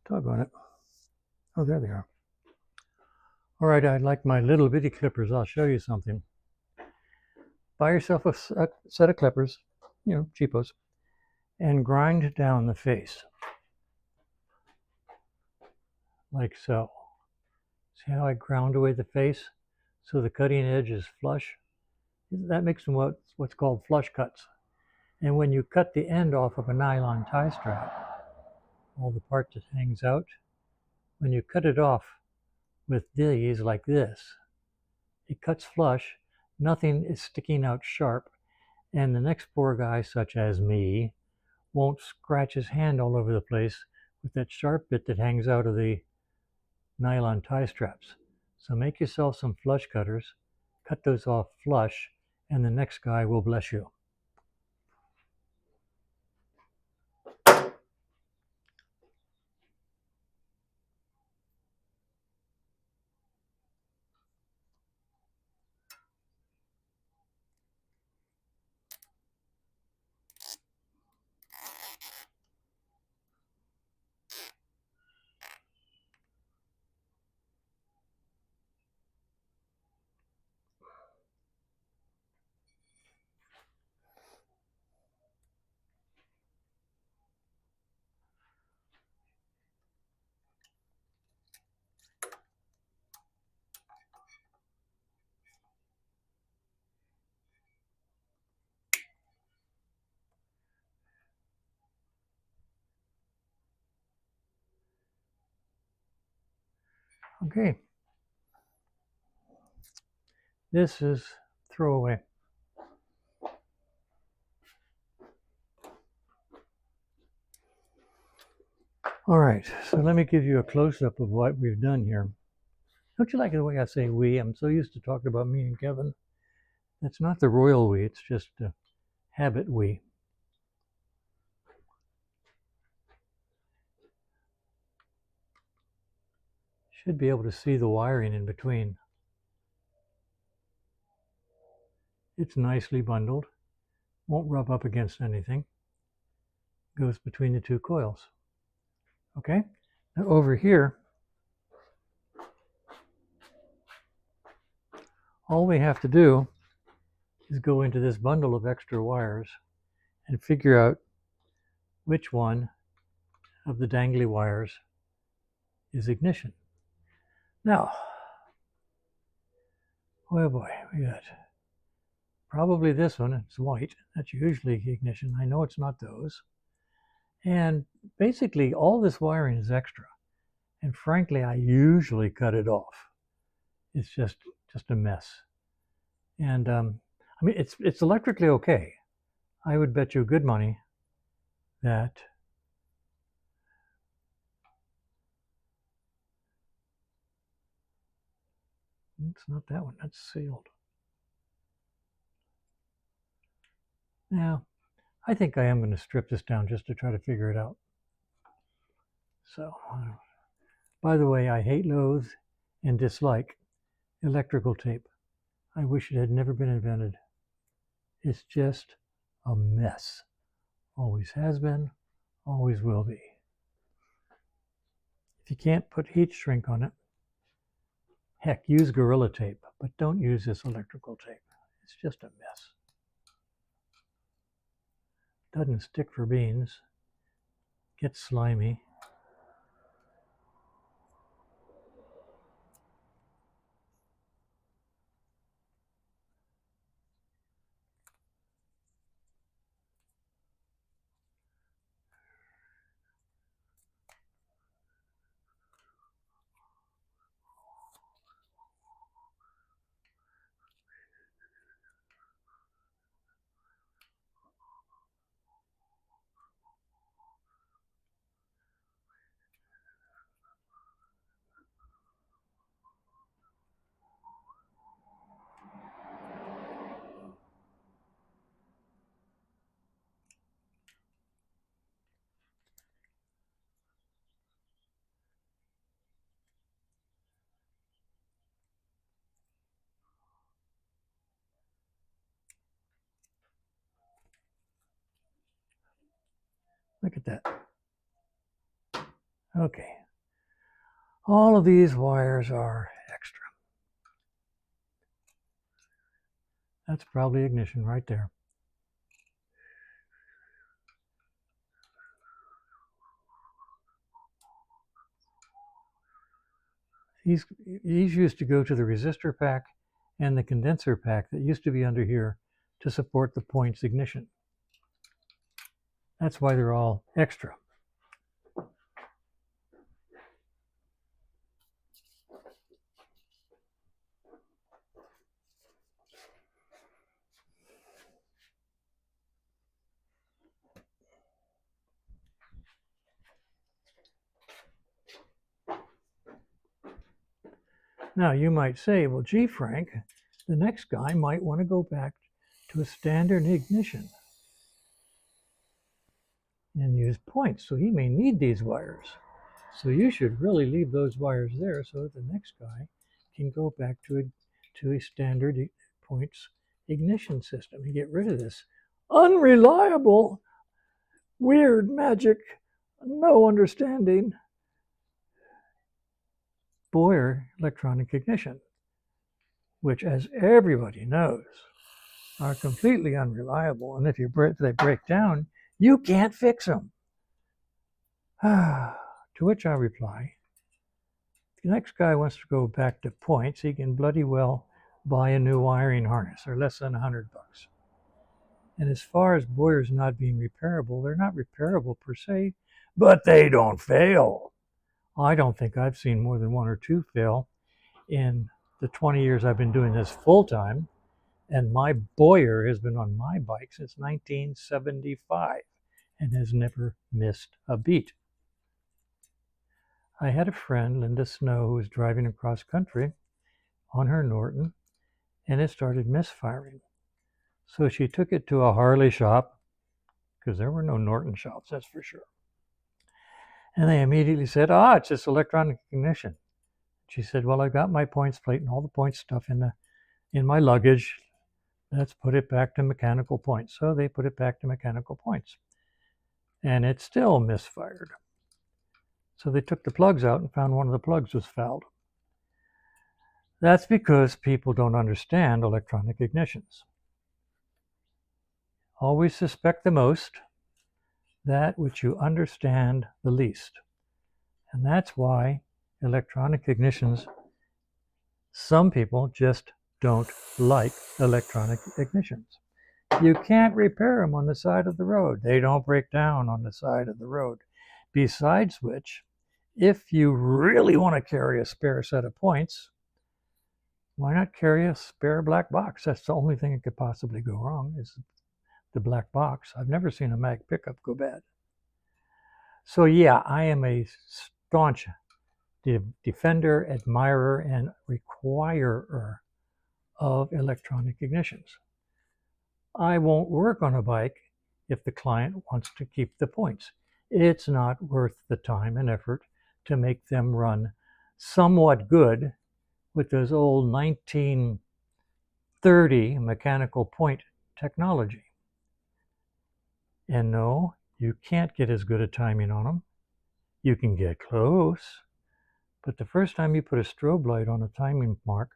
Doggone it. Oh, there they are. All right, I like my little bitty clippers. I'll show you something. Buy yourself a set of clippers, cheapos, and grind down the face like so. See how I ground away the face so the cutting edge is flush? That makes them what's called flush cuts. And when you cut the end off of a nylon tie strap, all the part that hangs out, when you cut it off with these like this, it cuts flush, nothing is sticking out sharp, and the next poor guy, such as me, won't scratch his hand all over the place with that sharp bit that hangs out of the nylon tie straps. So make yourself some flush cutters, cut those off flush, and the next guy will bless you. Okay. This is throwaway. All right, so let me give you a close-up of what we've done here. Don't you like the way I say we? I'm so used to talking about me and Kevin. It's not the royal we, it's just a habit we. Should be able to see the wiring in between. It's nicely bundled, won't rub up against anything. Goes between the two coils. Okay, now over here, all we have to do is go into this bundle of extra wires and figure out which one of the dangly wires is ignition. Now, oh boy, we got probably this one. It's white. That's usually ignition. I know it's not those. And basically, all this wiring is extra. And frankly, I usually cut it off. It's just a mess. And I mean, it's electrically okay. I would bet you good money that it's not that one. That's sealed. Now, I think I am going to strip this down just to try to figure it out. So, by the way, I hate, loathe, and dislike electrical tape. I wish it had never been invented. It's just a mess. Always has been, always will be. If you can't put heat shrink on it, heck, use Gorilla Tape, but don't use this electrical tape. It's just a mess. Doesn't stick for beans. Gets slimy. Look at that. Okay. All of these wires are extra. That's probably ignition right there. These used to go to the resistor pack and the condenser pack that used to be under here to support the points ignition. That's why they're all extra. Now you might say, well, gee, Frank, the next guy might want to go back to a standard ignition and use points, so he may need these wires. So you should really leave those wires there so that the next guy can go back to a standard points ignition system and get rid of this unreliable, weird magic, no understanding Boyer electronic ignition, which, as everybody knows, are completely unreliable, and if they break down, you can't fix them. To which I reply, if the next guy wants to go back to points, he can bloody well buy a new wiring harness, or less than $100. And as far as Boyers not being repairable, they're not repairable per se, but they don't fail. I don't think I've seen more than one or two fail in the 20 years I've been doing this full time. And my Boyer has been on my bike since 1975 and has never missed a beat. I had a friend, Linda Snow, who was driving across country on her Norton, and it started misfiring. So she took it to a Harley shop, because there were no Norton shops, that's for sure. And they immediately said, it's just electronic ignition. She said, well, I got my points plate and all the points stuff in my luggage. Let's put it back to mechanical points. So they put it back to mechanical points. And it still misfired. So they took the plugs out and found one of the plugs was fouled. That's because people don't understand electronic ignitions. Always suspect the most, that which you understand the least. And that's why electronic ignitions, some people just don't like electronic ignitions. You can't repair them on the side of the road. They don't break down on the side of the road. Besides which, if you really want to carry a spare set of points, why not carry a spare black box? That's the only thing that could possibly go wrong, is the black box. I've never seen a mag pickup go bad. So yeah, I am a staunch defender, admirer, and requirer of electronic ignitions. I won't work on a bike if the client wants to keep the points. It's not worth the time and effort to make them run somewhat good with those old 1930 mechanical point technology. And no, you can't get as good a timing on them. You can get close, but the first time you put a strobe light on a timing mark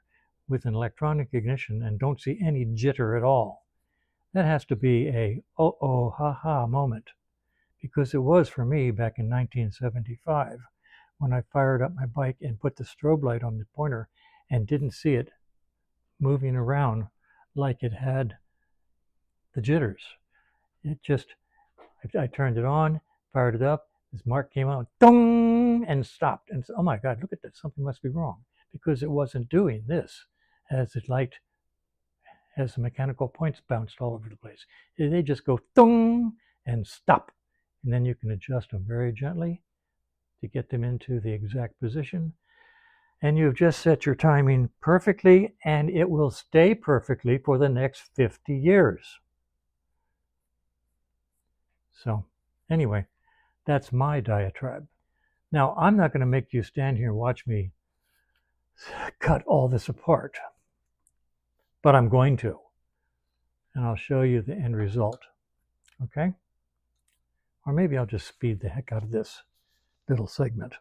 with an electronic ignition and don't see any jitter at all, that has to be a oh, ha-ha moment, because it was for me back in 1975 when I fired up my bike and put the strobe light on the pointer and didn't see it moving around like it had the jitters. It just, I turned it on, fired it up, this mark came out, dong, and stopped. And oh my God, look at this, something must be wrong, because it wasn't doing this as the light, as the mechanical points bounced all over the place. They just go dong and stop. And then you can adjust them very gently to get them into the exact position. And you've just set your timing perfectly, and it will stay perfectly for the next 50 years. So anyway, that's my diatribe. Now, I'm not going to make you stand here and watch me cut all this apart, but I'm going to. And I'll show you the end result. Okay? Or maybe I'll just speed the heck out of this little segment.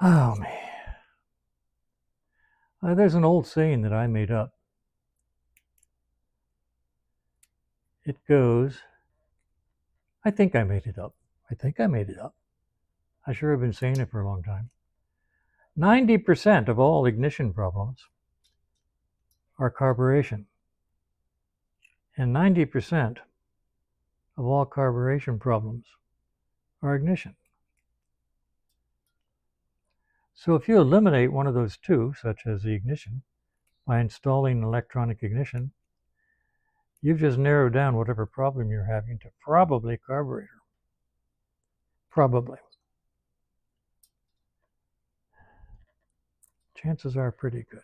Oh man. There's an old saying that I made up. It goes, I think I made it up. I think I made it up. I sure have been saying it for a long time. 90% of all ignition problems are carburation. And 90% of all carburation problems are ignition. So if you eliminate one of those two, such as the ignition, by installing electronic ignition, you've just narrowed down whatever problem you're having to probably carburetor. Probably. Chances are pretty good.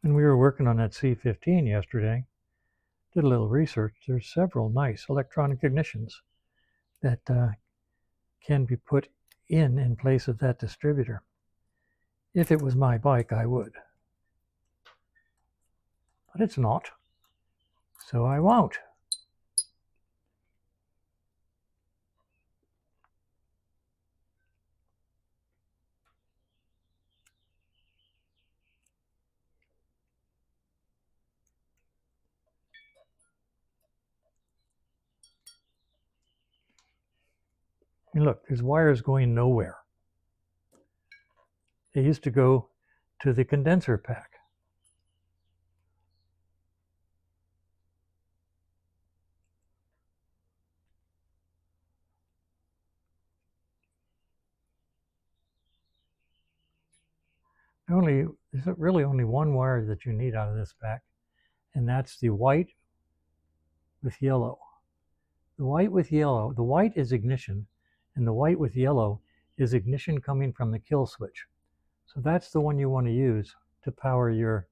When we were working on that C15 yesterday, did a little research. There's several nice electronic ignitions that can be put in place of that distributor. If it was my bike, I would. But it's not, so I won't. And look, there's wires going nowhere. They used to go to the condenser pack. There's really only one wire that you need out of this pack, and that's the white with yellow. The white with yellow, the white is ignition, and the white with yellow is ignition coming from the kill switch. So that's the one you want to use to power your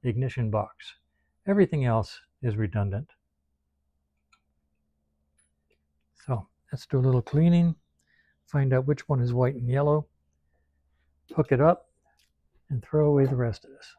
ignition box. Everything else is redundant. So let's do a little cleaning, find out which one is white and yellow, hook it up, and throw away the rest of this.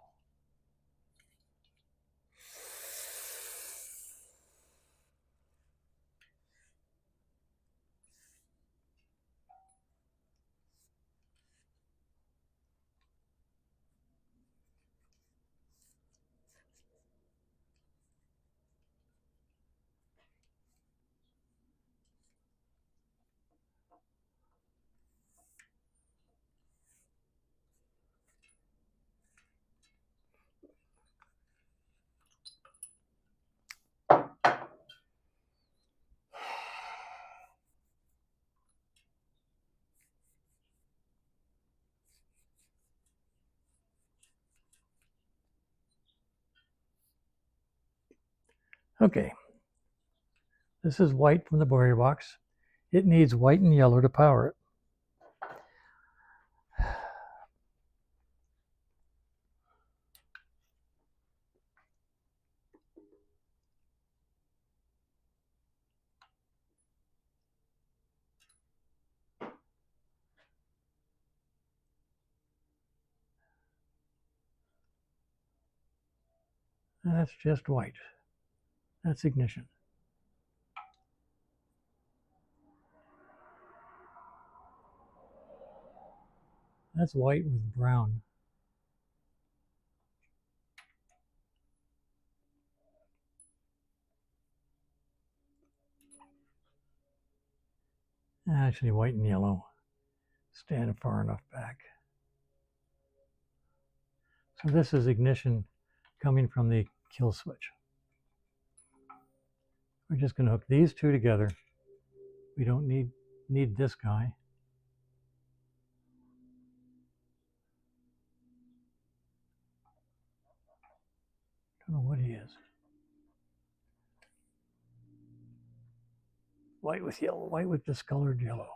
Okay, this is white from the Boyer box. It needs white and yellow to power it. That's just white. That's ignition. That's white with brown. Actually, white and yellow. Stand far enough back. So this is ignition coming from the kill switch. We're just going to hook these two together. We don't need this guy. Don't know what he is. White with yellow, white with discolored yellow.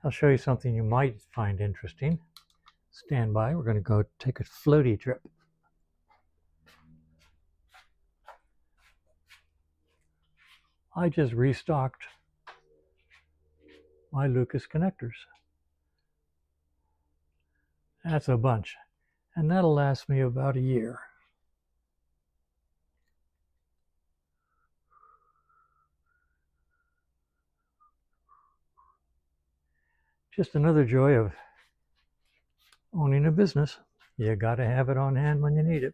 I'll show you something you might find interesting. Stand by. We're going to go take a floaty trip. I just restocked my Lucas connectors. That's a bunch. And that'll last me about a year. Just another joy of owning a business. You got to have it on hand when you need it.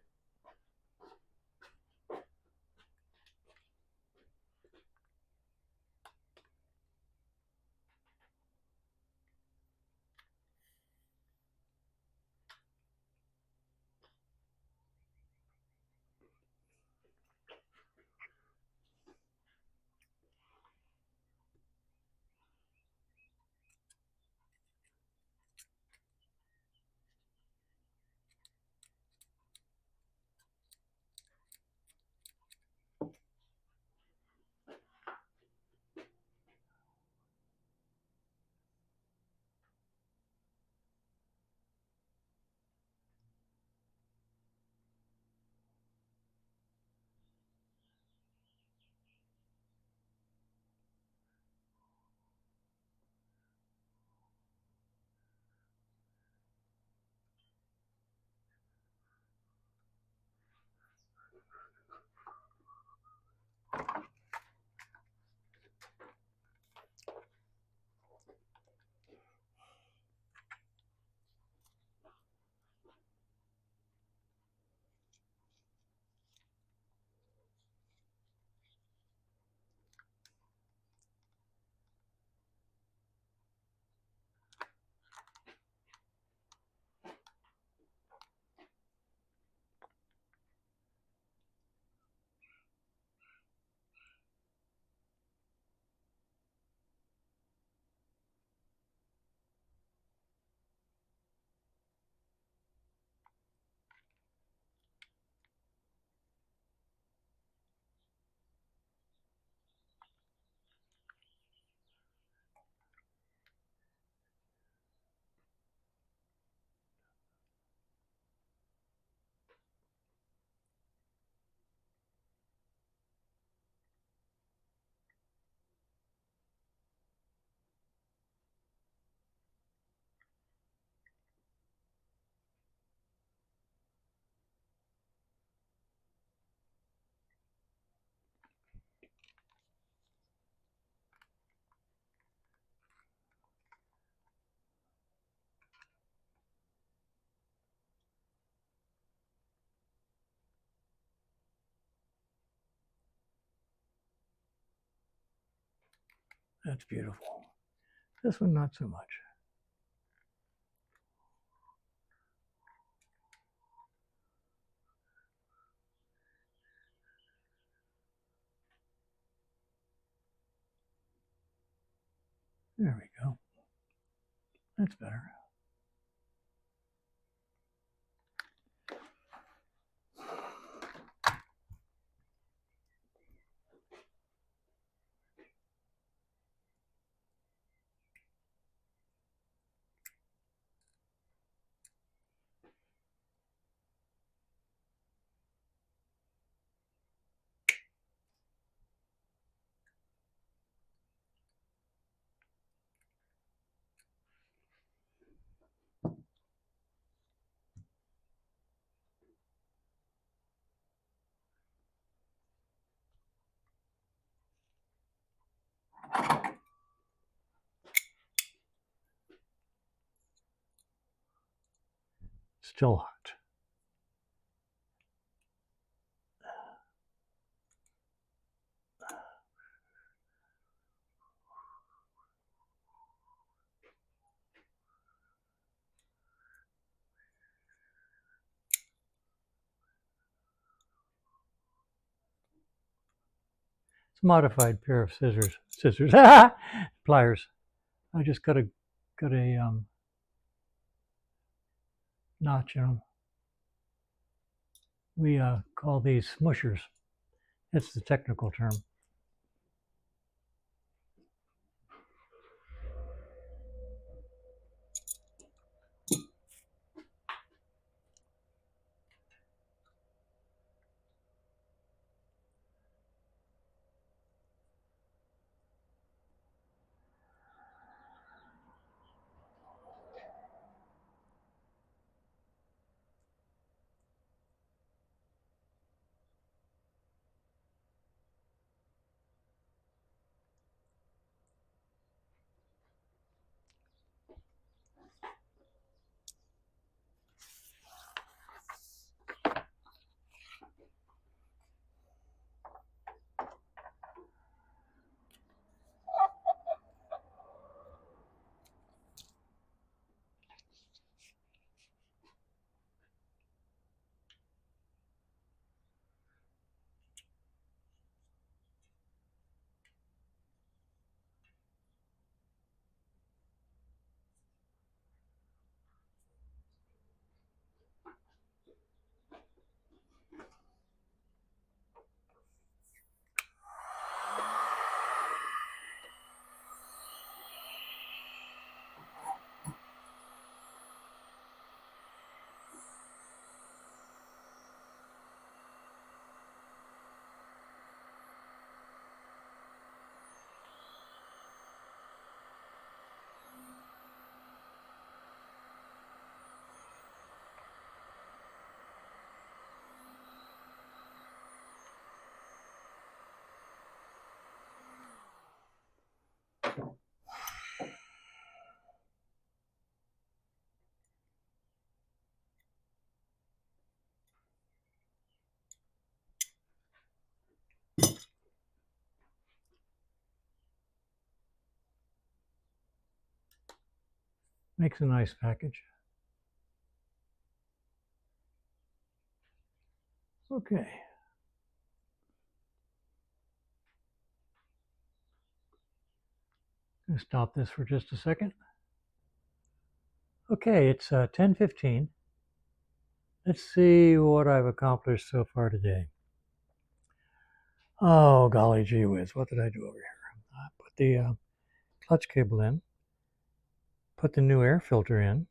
That's beautiful. This one, not so much. There we go. That's better. Still hot. It's a modified pair of scissors, pliers. I just got a notch in them. We call these smushers. That's the technical term. Makes a nice package. Okay. Gonna stop this for just a second. Okay, it's 10:15. Let's see what I've accomplished so far today. Oh, golly gee whiz, what did I do over here? I put the clutch cable in, put the new air filter in,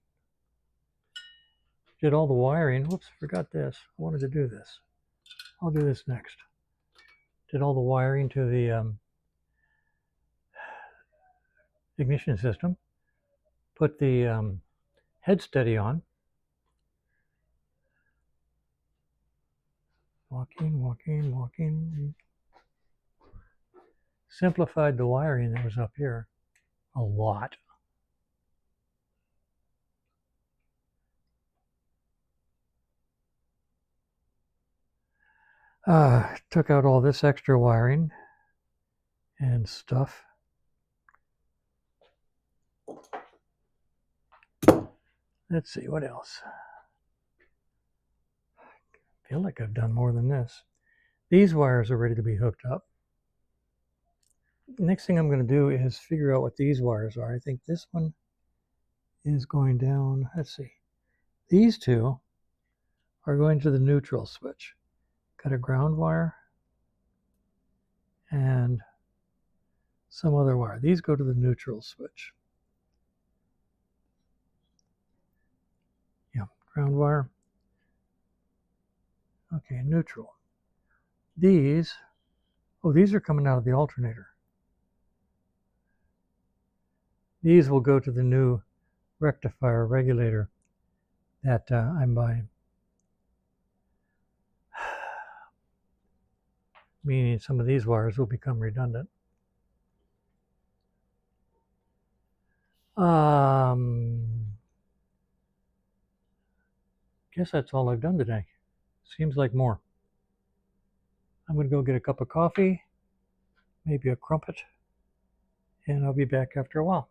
did all the wiring. Whoops, forgot this. I wanted to do this. I'll do this next. Did all the wiring to the ignition system, put the head steady on. Walking. Simplified the wiring that was up here a lot. Took out all this extra wiring and stuff. Let's see, what else? I feel like I've done more than this. These wires are ready to be hooked up. Next thing I'm going to do is figure out what these wires are. I think this one is going down. Let's see. These two are going to the neutral switch. Got a ground wire and some other wire. These go to the neutral switch. Yeah, ground wire. Okay, neutral. These are coming out of the alternator. These will go to the new rectifier regulator that I'm buying. Meaning some of these wires will become redundant. Guess that's all I've done today. Seems like more. I'm going to go get a cup of coffee, maybe a crumpet, and I'll be back after a while.